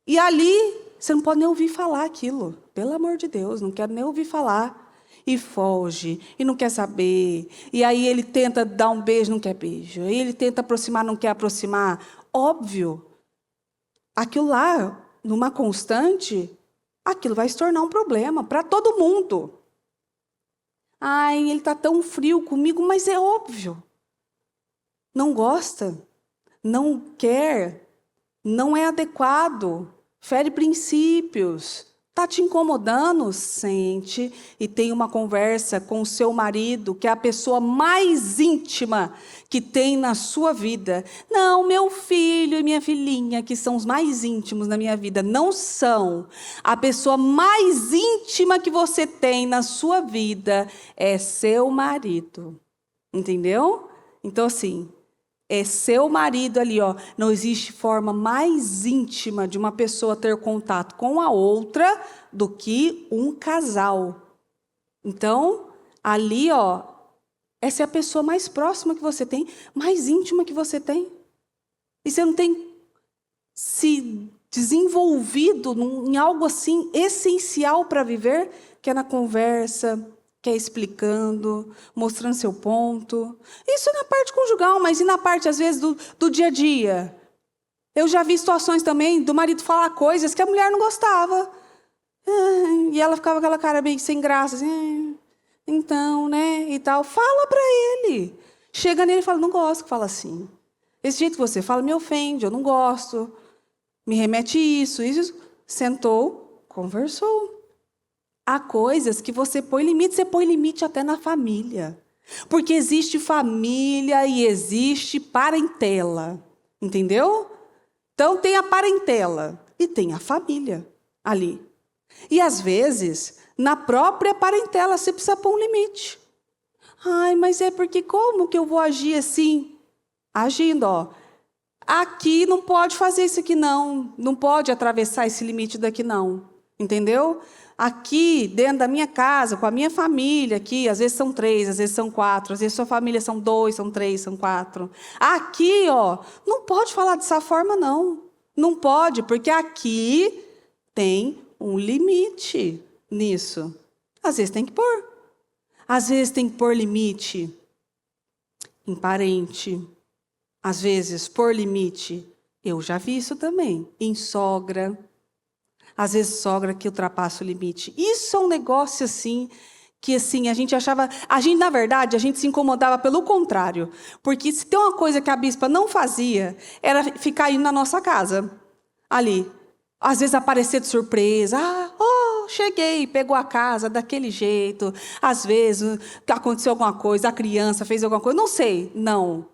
E ali, você não pode nem ouvir falar aquilo. Pelo amor de Deus, não quero nem ouvir falar. E foge, e não quer saber. E aí ele tenta dar um beijo, não quer beijo. Aí ele tenta aproximar, não quer aproximar. Óbvio, aquilo lá, numa constante, aquilo vai se tornar um problema para todo mundo. Ai, ele está tão frio comigo, mas é óbvio. Não gosta, não quer, não é adequado, fere princípios. Está te incomodando? Sente e tenha uma conversa com o seu marido, que é a pessoa mais íntima que tem na sua vida. Não, meu filho e minha filhinha, que são os mais íntimos na minha vida, não são. A pessoa mais íntima que você tem na sua vida é seu marido. Entendeu? Então, assim, é seu marido ali, ó. Não existe forma mais íntima de uma pessoa ter contato com a outra do que um casal. Então, ali, ó, essa é a pessoa mais próxima que você tem, mais íntima que você tem. E você não tem se desenvolvido em algo assim essencial para viver, que é na conversa, que é explicando, mostrando seu ponto. Isso na parte conjugal, mas e na parte, às vezes, do dia a dia? Eu já vi situações também do marido falar coisas que a mulher não gostava. E ela ficava com aquela cara bem sem graça, assim, então, né, e tal. Fala para ele. Chega nele e fala, não gosto que fala assim. Esse jeito que você fala me ofende, eu não gosto. Me remete isso. Sentou, conversou. Há coisas que você põe limite até na família. Porque existe família e existe parentela. Entendeu? Então tem a parentela e tem a família ali. E às vezes, na própria parentela, você precisa pôr um limite. Ai, mas é porque como que eu vou agir assim? Agindo, ó. Aqui não pode fazer isso aqui, não. Não pode atravessar esse limite daqui, não. Entendeu? Aqui, dentro da minha casa, com a minha família, aqui, às vezes são 3, às vezes são 4, às vezes sua família são 2, são 3, são 4. Aqui, ó, não pode falar dessa forma, não. Não pode, porque aqui tem um limite nisso. Às vezes tem que pôr. Às vezes tem que pôr limite em parente. Às vezes, pôr limite, eu já vi isso também, em sogra. Às vezes, sogra que ultrapassa o limite. Isso é um negócio assim, que assim, a gente achava... na verdade, a gente se incomodava pelo contrário. Porque se tem uma coisa que a bispa não fazia, era ficar indo na nossa casa, ali. Às vezes, aparecer de surpresa. Cheguei, pegou a casa daquele jeito. Às vezes, aconteceu alguma coisa, a criança fez alguma coisa, não sei. Não.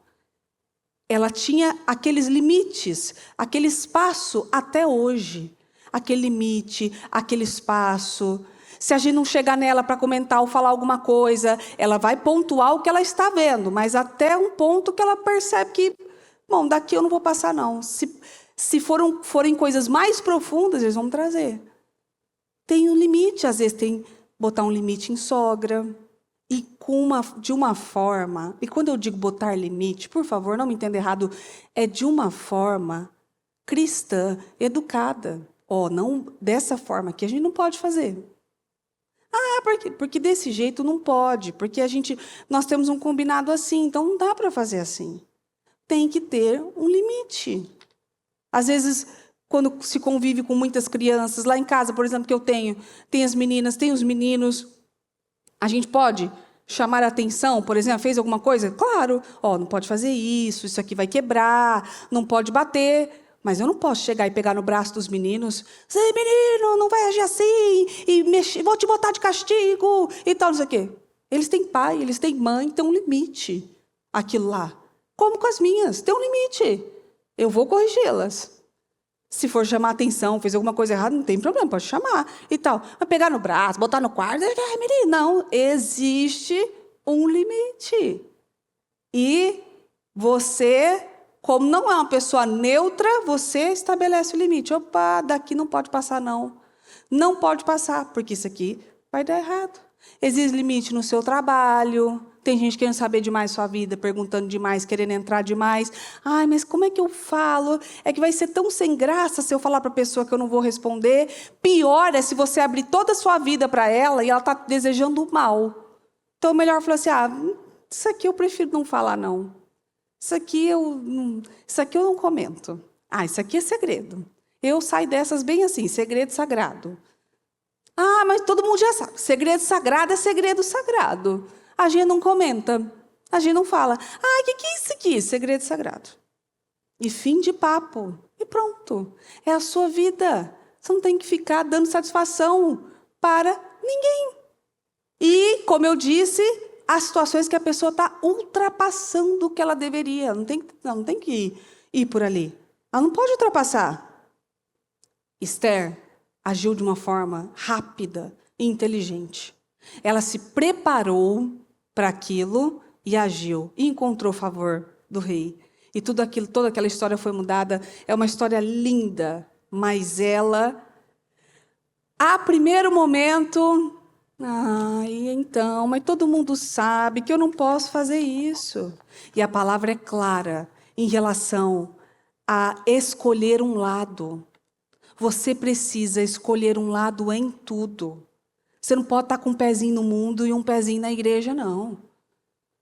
Ela tinha aqueles limites, aquele espaço até hoje. Aquele limite, aquele espaço. Se a gente não chegar nela para comentar ou falar alguma coisa, ela vai pontuar o que ela está vendo, mas até um ponto que ela percebe que, bom, daqui eu não vou passar, não. Se forem coisas mais profundas, eles vão trazer. Tem um limite, às vezes tem botar um limite em sogra. e de uma forma, e quando eu digo botar limite, por favor, não me entenda errado, é de uma forma cristã, educada. Não dessa forma que a gente não pode fazer. Porque desse jeito não pode, porque nós temos um combinado assim, então não dá para fazer assim. Tem que ter um limite. Às vezes, quando se convive com muitas crianças, lá em casa, por exemplo, que eu tenho, tem as meninas, tem os meninos, a gente pode chamar a atenção, por exemplo, fez alguma coisa? Claro, não pode fazer isso aqui vai quebrar, não pode bater. Mas eu não posso chegar e pegar no braço dos meninos, "Ei, menino, não vai agir assim, e vou te botar de castigo", e tal, não sei o quê. Eles têm pai, eles têm mãe, tem um limite, aquilo lá. Como com as minhas, tem um limite. Eu vou corrigi-las. Se for chamar atenção, fez alguma coisa errada, não tem problema, pode chamar e tal. Mas pegar no braço, botar no quarto, menino, não, existe um limite. E você, como não é uma pessoa neutra, você estabelece o limite. Opa, daqui não pode passar, não. Não pode passar, porque isso aqui vai dar errado. Existe limite no seu trabalho. Tem gente querendo saber demais sua vida, perguntando demais, querendo entrar demais. Ai, mas como é que eu falo? É que vai ser tão sem graça se eu falar para a pessoa que eu não vou responder. Pior é se você abrir toda a sua vida para ela e ela está desejando o mal. Então, melhor falar assim, isso aqui eu prefiro não falar, não. Isso aqui eu não comento. Isso aqui é segredo. Eu saio dessas bem assim, segredo sagrado. Mas todo mundo já sabe. Segredo sagrado é segredo sagrado. A gente não comenta. A gente não fala. O que é isso aqui? Segredo sagrado. E fim de papo. E pronto. É a sua vida. Você não tem que ficar dando satisfação para ninguém. E, como eu disse, há situações que a pessoa está ultrapassando o que ela deveria. Não tem que ir por ali. Ela não pode ultrapassar. Esther agiu de uma forma rápida e inteligente. Ela se preparou para aquilo e agiu. E encontrou favor do rei. E toda aquela história foi mudada. É uma história linda. Mas ela, a primeiro momento... mas todo mundo sabe que eu não posso fazer isso. E a palavra é clara em relação a escolher um lado. Você precisa escolher um lado em tudo. Você não pode estar com um pezinho no mundo e um pezinho na igreja, não.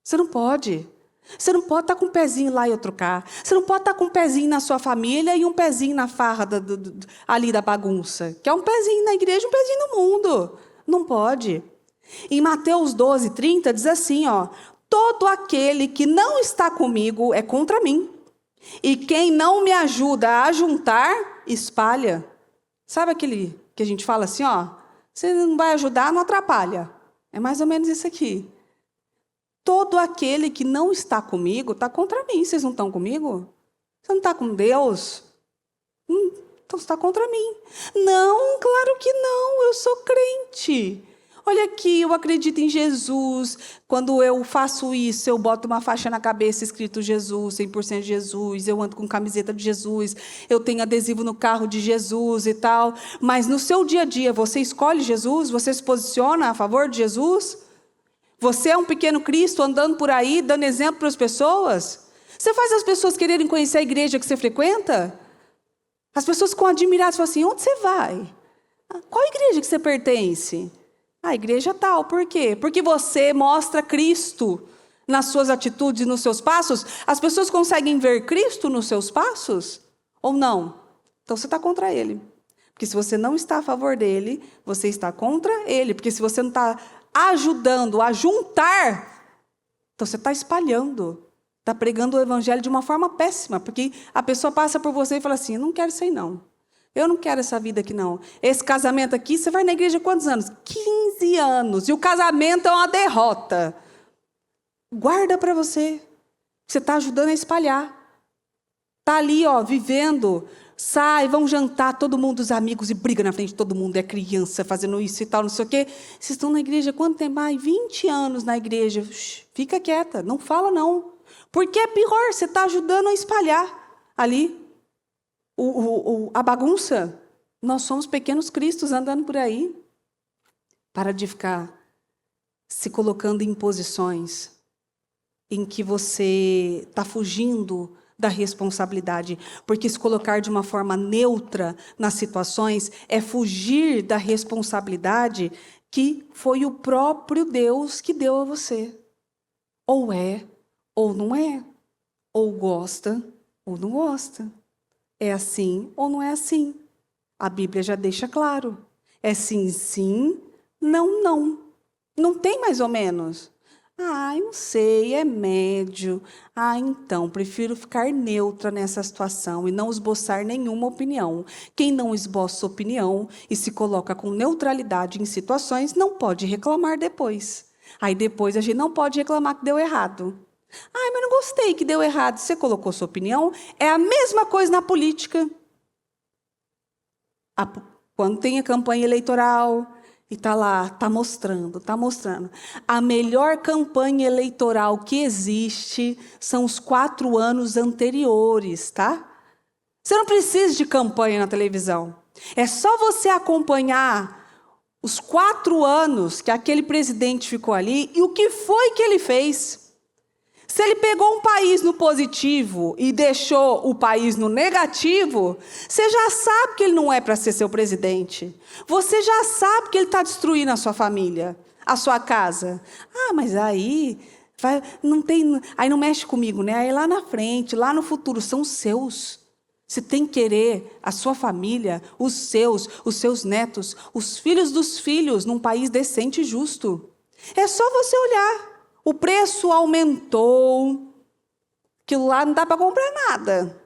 Você não pode. Você não pode estar com um pezinho lá e outro cá. Você não pode estar com um pezinho na sua família e um pezinho na farra ali da bagunça. Que é um pezinho na igreja e um pezinho no mundo. Não pode. Em Mateus 12:30 diz assim, todo aquele que não está comigo é contra mim. E quem não me ajuda a juntar, espalha. Sabe aquele que a gente fala assim, você não vai ajudar, não atrapalha. É mais ou menos isso aqui. Todo aquele que não está comigo está contra mim. Vocês não estão comigo? Você não está com Deus? Então você está contra mim. Não, claro que não, eu sou crente. Olha aqui, eu acredito em Jesus. Quando eu faço isso, eu boto uma faixa na cabeça escrito Jesus, 100% Jesus. Eu ando com camiseta de Jesus. Eu tenho adesivo no carro de Jesus e tal. Mas no seu dia a dia, você escolhe Jesus? Você se posiciona a favor de Jesus? Você é um pequeno Cristo andando por aí, dando exemplo para as pessoas? Você faz as pessoas quererem conhecer a igreja que você frequenta? As pessoas ficam admiradas e falam assim, onde você vai? Qual igreja que você pertence? A igreja tal, por quê? Porque você mostra Cristo nas suas atitudes e nos seus passos. As pessoas conseguem ver Cristo nos seus passos? Ou não? Então você está contra Ele. Porque se você não está a favor dele, você está contra Ele. Porque se você não está ajudando a juntar, então você está espalhando. Está pregando o evangelho de uma forma péssima. Porque a pessoa passa por você e fala assim, eu não quero isso aí não. Eu não quero essa vida aqui, não. Esse casamento aqui, você vai na igreja há quantos anos? 15 anos. E o casamento é uma derrota. Guarda para você. Você está ajudando a espalhar. Está ali, vivendo. Sai, vão jantar, todo mundo, os amigos, e briga na frente de todo mundo. É criança fazendo isso e tal, não sei o quê. Vocês estão na igreja há quanto tempo? 20 anos na igreja. Fica quieta, não fala não. Porque é pior, você está ajudando a espalhar ali. A bagunça, nós somos pequenos cristos andando por aí. Para de ficar se colocando em posições em que você está fugindo da responsabilidade, porque se colocar de uma forma neutra nas situações é fugir da responsabilidade que foi o próprio Deus que deu a você. Ou é, ou não é. Ou gosta, ou não gosta. É assim ou não é assim. A Bíblia já deixa claro. É sim, sim, não, não. Não tem mais ou menos. Ah, eu não sei, é médio. Ah, então, prefiro ficar neutra nessa situação e não esboçar nenhuma opinião. Quem não esboça opinião e se coloca com neutralidade em situações, não pode reclamar depois. Aí depois a gente não pode reclamar que deu errado. Ah, mas não gostei que deu errado. Você colocou sua opinião. É a mesma coisa na política. Quando tem a campanha eleitoral, e está lá, está mostrando, está mostrando. A melhor campanha eleitoral que existe são os 4 anos anteriores, tá? Você não precisa de campanha na televisão. É só você acompanhar os 4 anos que aquele presidente ficou ali e o que foi que ele fez. Se ele pegou um país no positivo e deixou o país no negativo, você já sabe que ele não é para ser seu presidente. Você já sabe que ele está destruindo a sua família, a sua casa. Ah, mas aí não tem, aí não mexe comigo, né? Aí lá na frente, lá no futuro, são seus. Você tem que querer a sua família, os seus netos, os filhos dos filhos, num país decente e justo. É só você olhar. O preço aumentou, aquilo lá não dá para comprar nada.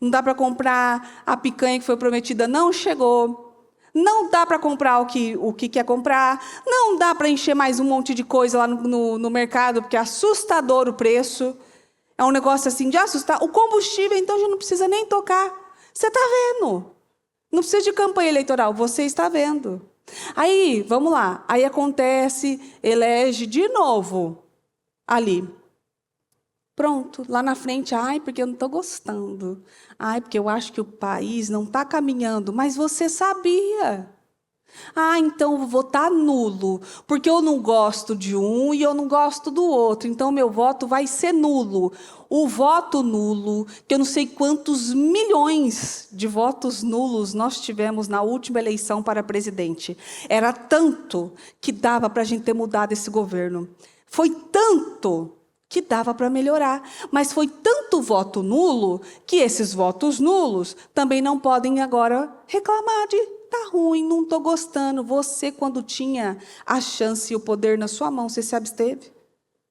Não dá para comprar a picanha que foi prometida, não chegou. Não dá para comprar o que quer comprar. Não dá para encher mais um monte de coisa lá no mercado, porque é assustador o preço. É um negócio assim de assustar. O combustível, então, já não precisa nem tocar. Você está vendo. Não precisa de campanha eleitoral, você está vendo. Aí, vamos lá, aí acontece, elege de novo ali. Pronto, lá na frente, ai, porque eu não estou gostando. Ai, porque eu acho que o país não está caminhando, mas você sabia. Ah, então eu vou votar nulo, porque eu não gosto de um e eu não gosto do outro, então meu voto vai ser nulo. O voto nulo, que eu não sei quantos milhões de votos nulos nós tivemos na última eleição para presidente. Era tanto que dava para a gente ter mudado esse governo. Foi tanto que dava para melhorar, mas foi tanto voto nulo que esses votos nulos também não podem agora reclamar de tá ruim, não estou gostando. Você, quando tinha a chance e o poder na sua mão, você se absteve?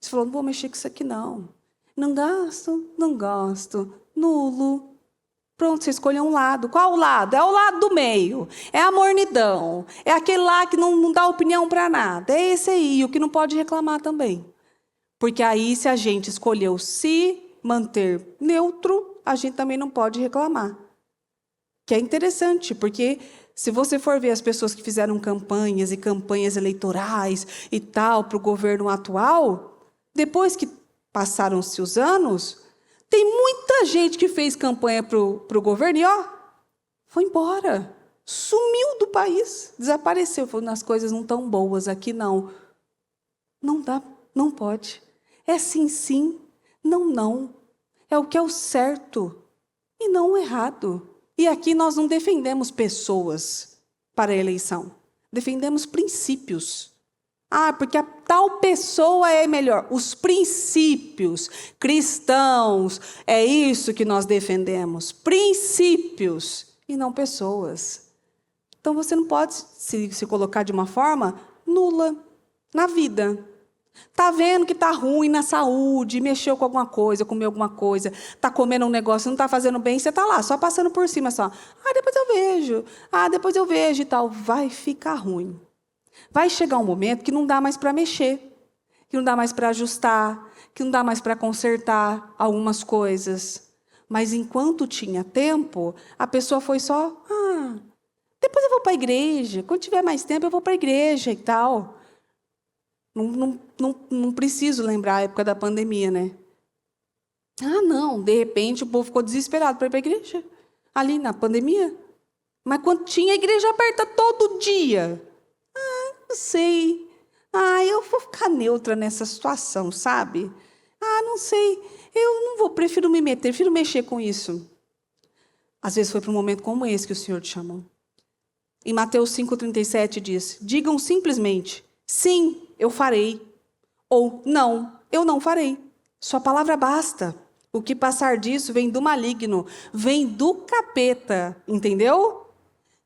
Você falou, não vou mexer com isso aqui, não. Não gosto, não gosto. Nulo. Pronto, você escolheu um lado. Qual lado? É o lado do meio. É a mornidão. É aquele lá que não dá opinião para nada. É esse aí, o que não pode reclamar também. Porque aí, se a gente escolheu se manter neutro, a gente também não pode reclamar. Que é interessante, porque se você for ver as pessoas que fizeram campanhas e campanhas eleitorais e tal para o governo atual, depois que passaram-se os anos, tem muita gente que fez campanha para o governo e, ó, foi embora. Sumiu do país, desapareceu. Falou, as coisas não estão boas aqui, não. Não dá, não pode. É sim, sim, não, não. É o que é o certo e não o errado. E aqui nós não defendemos pessoas para a eleição. Defendemos princípios. Ah, porque a tal pessoa é melhor. Os princípios cristãos, é isso que nós defendemos. Princípios e não pessoas. Então você não pode se colocar de uma forma nula na vida. Está vendo que está ruim na saúde, mexeu com alguma coisa, comeu alguma coisa, está comendo um negócio, não está fazendo bem, você está lá, só passando por cima, só. Depois eu vejo e tal. Vai ficar ruim. Vai chegar um momento que não dá mais para mexer, que não dá mais para ajustar, que não dá mais para consertar algumas coisas. Mas enquanto tinha tempo, a pessoa foi só, depois eu vou para a igreja, quando tiver mais tempo eu vou para a igreja e tal. Não preciso lembrar a época da pandemia, né? Não, de repente o povo ficou desesperado para ir para a igreja, ali na pandemia. Mas quando tinha a igreja aberta todo dia, não sei. Ah, eu vou ficar neutra nessa situação, sabe? Ah, não sei, eu não vou, prefiro me meter, prefiro mexer com isso. Às vezes foi para um momento como esse que o Senhor te chamou. Em Mateus 5,37 diz, digam simplesmente, sim, eu farei. Ou, não, eu não farei. Sua palavra basta. O que passar disso vem do maligno, vem do capeta, entendeu?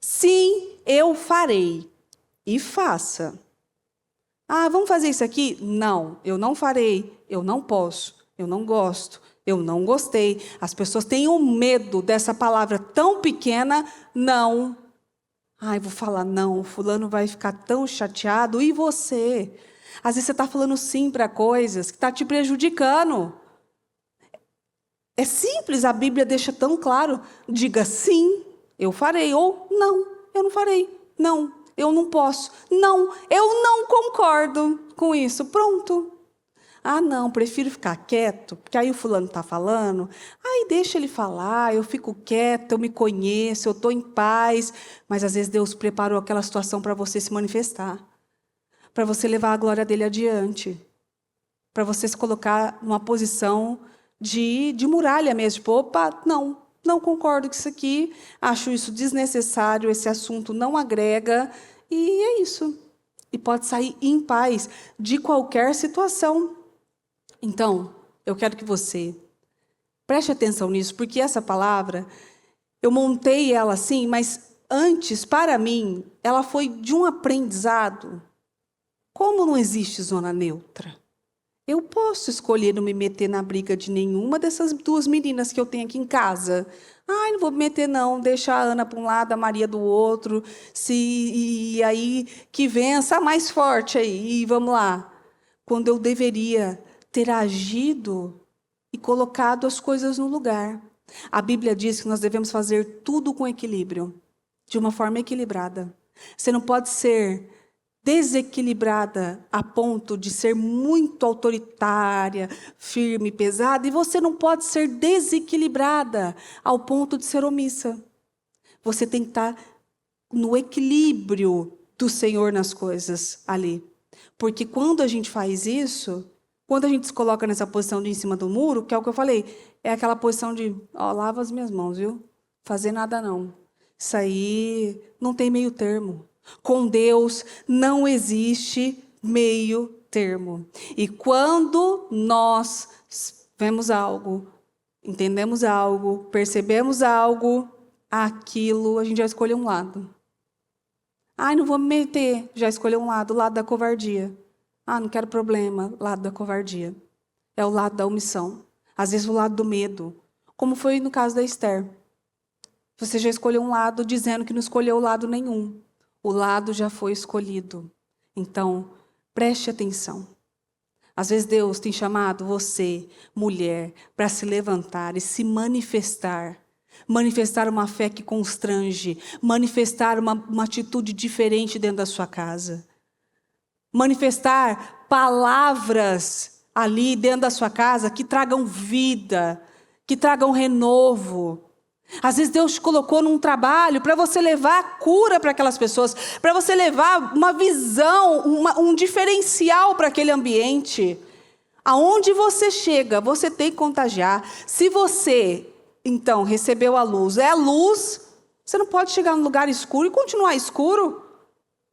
Sim, eu farei. E faça. Ah, vamos fazer isso aqui? Não, eu não farei. Eu não posso. Eu não gosto. Eu não gostei. As pessoas têm um medo dessa palavra tão pequena, não. Ai, vou falar não, fulano vai ficar tão chateado. E você? Às vezes você está falando sim para coisas que estão te prejudicando. É simples, a Bíblia deixa tão claro. Diga sim, eu farei. Ou não, eu não farei. Não, eu não posso. Não, eu não concordo com isso. Pronto. Ah, não, prefiro ficar quieto, porque aí o fulano está falando. Aí deixa ele falar, eu fico quieta, eu me conheço, eu estou em paz. Mas às vezes Deus preparou aquela situação para você se manifestar, para você levar a glória dele adiante, para você se colocar numa posição de muralha mesmo. Tipo, opa, não, não concordo com isso aqui, acho isso desnecessário, esse assunto não agrega, e é isso. E pode sair em paz de qualquer situação. Então, eu quero que você preste atenção nisso, porque essa palavra, eu montei ela assim, mas antes, para mim, ela foi de um aprendizado. Como não existe zona neutra? Eu posso escolher não me meter na briga de nenhuma dessas duas meninas que eu tenho aqui em casa. Ai, não vou me meter não, deixa a Ana para um lado, a Maria do outro, e aí que vença a mais forte aí, e vamos lá. Quando eu deveria ter agido e colocado as coisas no lugar. A Bíblia diz que nós devemos fazer tudo com equilíbrio, de uma forma equilibrada. Você não pode ser desequilibrada a ponto de ser muito autoritária, firme, pesada, e você não pode ser desequilibrada ao ponto de ser omissa. Você tem que estar no equilíbrio do Senhor nas coisas ali. Porque quando a gente faz isso, quando a gente se coloca nessa posição de em cima do muro, que é o que eu falei, é aquela posição de, ó, lava as minhas mãos, viu? Fazer nada não. Isso aí não tem meio termo. Com Deus não existe meio termo. E quando nós vemos algo, entendemos algo, percebemos algo, aquilo, a gente já escolhe um lado. Ai, não vou me meter. Já escolheu um lado, o lado da covardia. Ah, não quero problema, lado da covardia. É o lado da omissão. Às vezes o lado do medo. Como foi no caso da Esther. Você já escolheu um lado dizendo que não escolheu lado nenhum. O lado já foi escolhido. Então, preste atenção. Às vezes Deus tem chamado você, mulher, para se levantar e se manifestar. Manifestar uma fé que constrange. Manifestar uma atitude diferente dentro da sua casa. Manifestar palavras ali dentro da sua casa que tragam vida, que tragam renovo. Às vezes Deus te colocou num trabalho para você levar cura para aquelas pessoas, para você levar uma visão, um diferencial para aquele ambiente. Aonde você chega, você tem que contagiar. Se você, então, recebeu a luz, é a luz, você não pode chegar num lugar escuro e continuar escuro.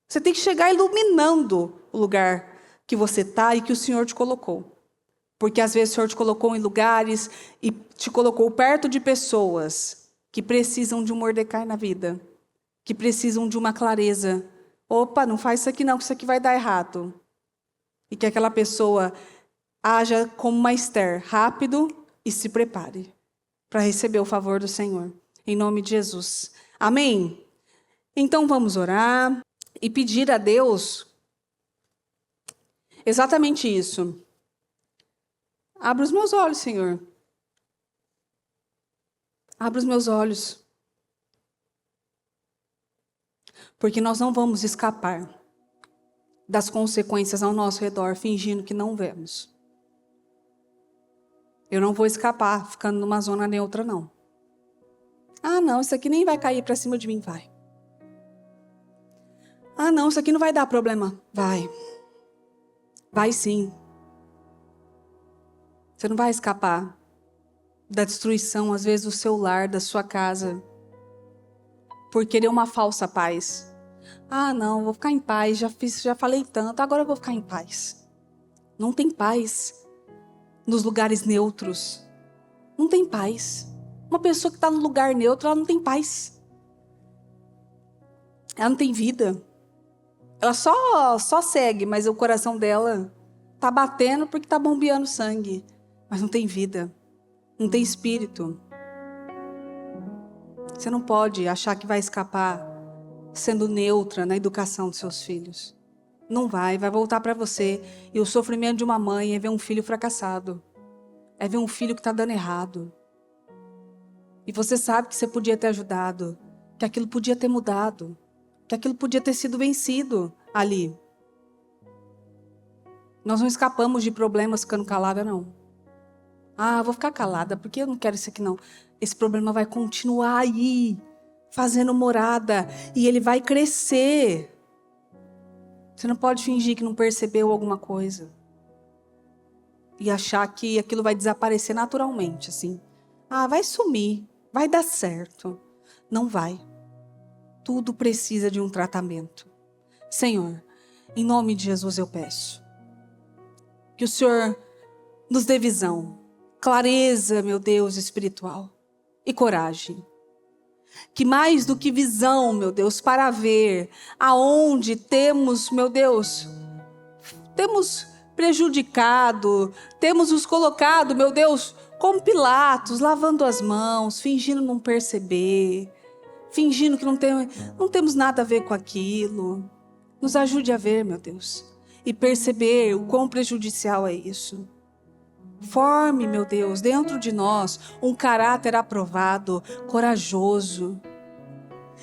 Você tem que chegar iluminando o lugar que você está e que o Senhor te colocou. Porque às vezes o Senhor te colocou em lugares e te colocou perto de pessoas que precisam de um Mordecai na vida, que precisam de uma clareza. Opa, não faz isso aqui não, que isso aqui vai dar errado. E que aquela pessoa haja como uma Esther, rápido e se prepare para receber o favor do Senhor. Em nome de Jesus. Amém? Então vamos orar e pedir a Deus exatamente isso. Abra os meus olhos, Senhor. Abra os meus olhos. Porque nós não vamos escapar das consequências ao nosso redor, fingindo que não vemos. Eu não vou escapar ficando numa zona neutra, não. Ah, não, isso aqui nem vai cair para cima de mim, vai. Ah, não, isso aqui não vai dar problema. Vai. Vai sim. Você não vai escapar da destruição, às vezes, do seu lar, da sua casa, por querer uma falsa paz. Ah, não, vou ficar em paz, já falei tanto, agora eu vou ficar em paz. Não tem paz nos lugares neutros. Não tem paz. Uma pessoa que está no lugar neutro, ela não tem paz. Ela não tem vida. Ela só segue, mas o coração dela está batendo porque está bombeando sangue. Mas não tem vida. Não tem espírito. Você não pode achar que vai escapar sendo neutra na educação dos seus filhos. Não vai voltar para você. E o sofrimento de uma mãe é ver um filho fracassado. É ver um filho que está dando errado. E você sabe que você podia ter ajudado. Que aquilo podia ter mudado. Que aquilo podia ter sido vencido ali. Nós não escapamos de problemas ficando calada, não. Ah, vou ficar calada porque eu não quero isso aqui, não. Esse problema vai continuar aí, fazendo morada. E ele vai crescer. Você não pode fingir que não percebeu alguma coisa. E achar que aquilo vai desaparecer naturalmente, assim. Ah, vai sumir, vai dar certo. Não vai. Tudo precisa de um tratamento. Senhor, em nome de Jesus eu peço. Que o Senhor nos dê visão, clareza, meu Deus, espiritual. E coragem. Que mais do que visão, meu Deus, para ver aonde temos, meu Deus, temos prejudicado, temos nos colocado, meu Deus, como Pilatos, lavando as mãos, fingindo não perceber, fingindo que não temos nada a ver com aquilo. Nos ajude a ver, meu Deus, e perceber o quão prejudicial é isso. Forme, meu Deus, dentro de nós um caráter aprovado, corajoso.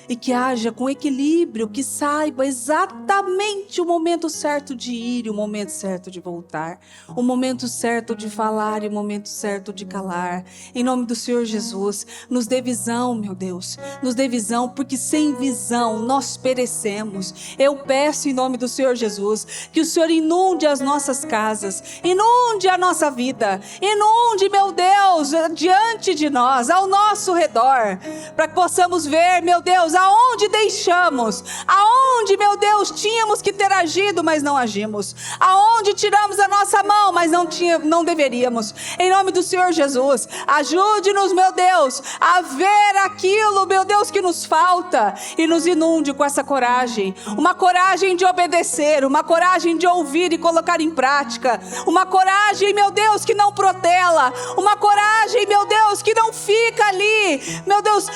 E que haja com equilíbrio, que saiba exatamente o momento certo de ir e o momento certo de voltar. O momento certo de falar e o momento certo de calar. Em nome do Senhor Jesus, nos dê visão, meu Deus. Nos dê visão, porque sem visão nós perecemos. Eu peço em nome do Senhor Jesus, que o Senhor inunde as nossas casas, inunde a nossa vida, inunde, meu Deus, diante de nós, ao nosso redor, para que possamos ver, meu Deus, aonde deixamos, aonde, meu Deus, tínhamos que ter agido, mas não agimos, aonde tiramos a nossa mão, mas não deveríamos. Em nome do Senhor Jesus, ajude-nos, meu Deus, a ver aquilo, meu Deus, que nos falta, e nos inunde com essa coragem, uma coragem de obedecer, uma coragem de ouvir e colocar em prática, uma coragem, meu Deus, que não protela, uma coragem, meu Deus, que não fica ali, meu Deus,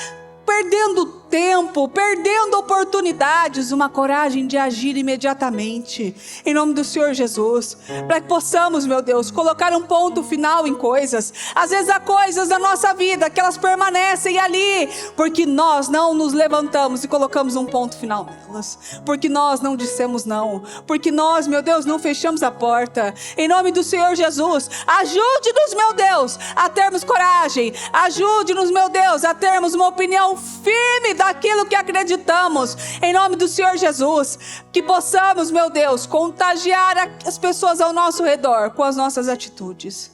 perdendo tempo, perdendo oportunidades, uma coragem de agir imediatamente, em nome do Senhor Jesus, para que possamos, meu Deus, colocar um ponto final em coisas. Às vezes há coisas da nossa vida que elas permanecem ali, porque nós não nos levantamos e colocamos um ponto final nelas, porque nós não dissemos não, porque nós, meu Deus, não fechamos a porta. Em nome do Senhor Jesus, ajude-nos, meu Deus, a termos coragem, ajude-nos, meu Deus, a termos uma opinião firme daquilo que acreditamos, em nome do Senhor Jesus, que possamos, meu Deus, contagiar as pessoas ao nosso redor com as nossas atitudes,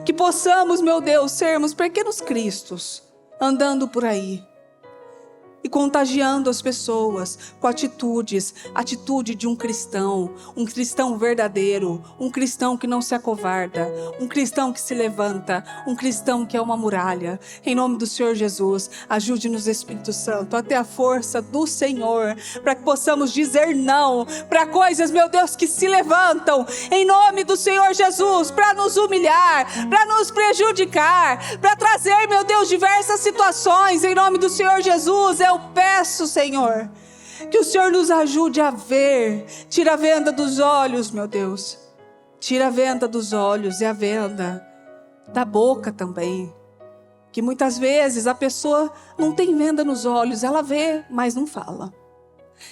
que possamos, meu Deus, sermos pequenos cristos, andando por aí, e contagiando as pessoas com atitude de um cristão verdadeiro, um cristão que não se acovarda, um cristão que se levanta, um cristão que é uma muralha. Em nome do Senhor Jesus, ajude-nos, Espírito Santo, a ter a força do Senhor, para que possamos dizer não para coisas, meu Deus, que se levantam, em nome do Senhor Jesus, para nos humilhar, para nos prejudicar, para trazer, meu Deus, diversas situações. Em nome do Senhor Jesus, eu peço, Senhor, que o Senhor nos ajude a ver. Tira a venda dos olhos, meu Deus. Tira a venda dos olhos e a venda da boca também. Que muitas vezes a pessoa não tem venda nos olhos, ela vê, mas não fala.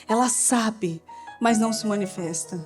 Ela sabe, mas não se manifesta.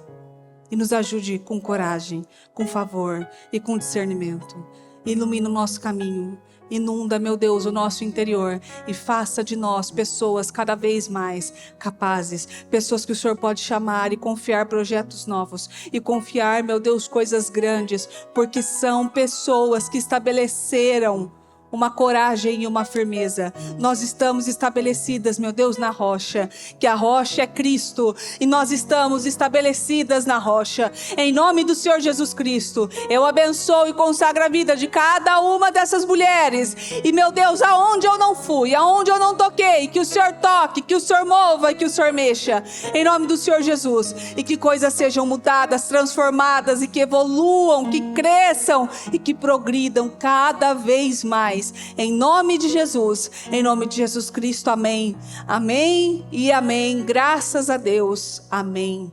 E nos ajude com coragem, com favor e com discernimento. Ilumina o nosso caminho. Inunda, meu Deus, o nosso interior e faça de nós pessoas cada vez mais capazes, pessoas que o Senhor pode chamar e confiar projetos novos e confiar, meu Deus, coisas grandes, porque são pessoas que estabeleceram uma coragem e uma firmeza. Nós estamos estabelecidas, meu Deus, na rocha, que a rocha é Cristo, e nós estamos estabelecidas na rocha. Em nome do Senhor Jesus Cristo, eu abençoo e consagro a vida de cada uma dessas mulheres. E, meu Deus, aonde eu não fui, aonde eu não toquei, que o Senhor toque, que o Senhor mova e que o Senhor mexa. Em nome do Senhor Jesus. E que coisas sejam mudadas, transformadas, e que evoluam, que cresçam e que progridam cada vez mais. Em nome de Jesus Cristo, amém, amém e amém, graças a Deus, amém.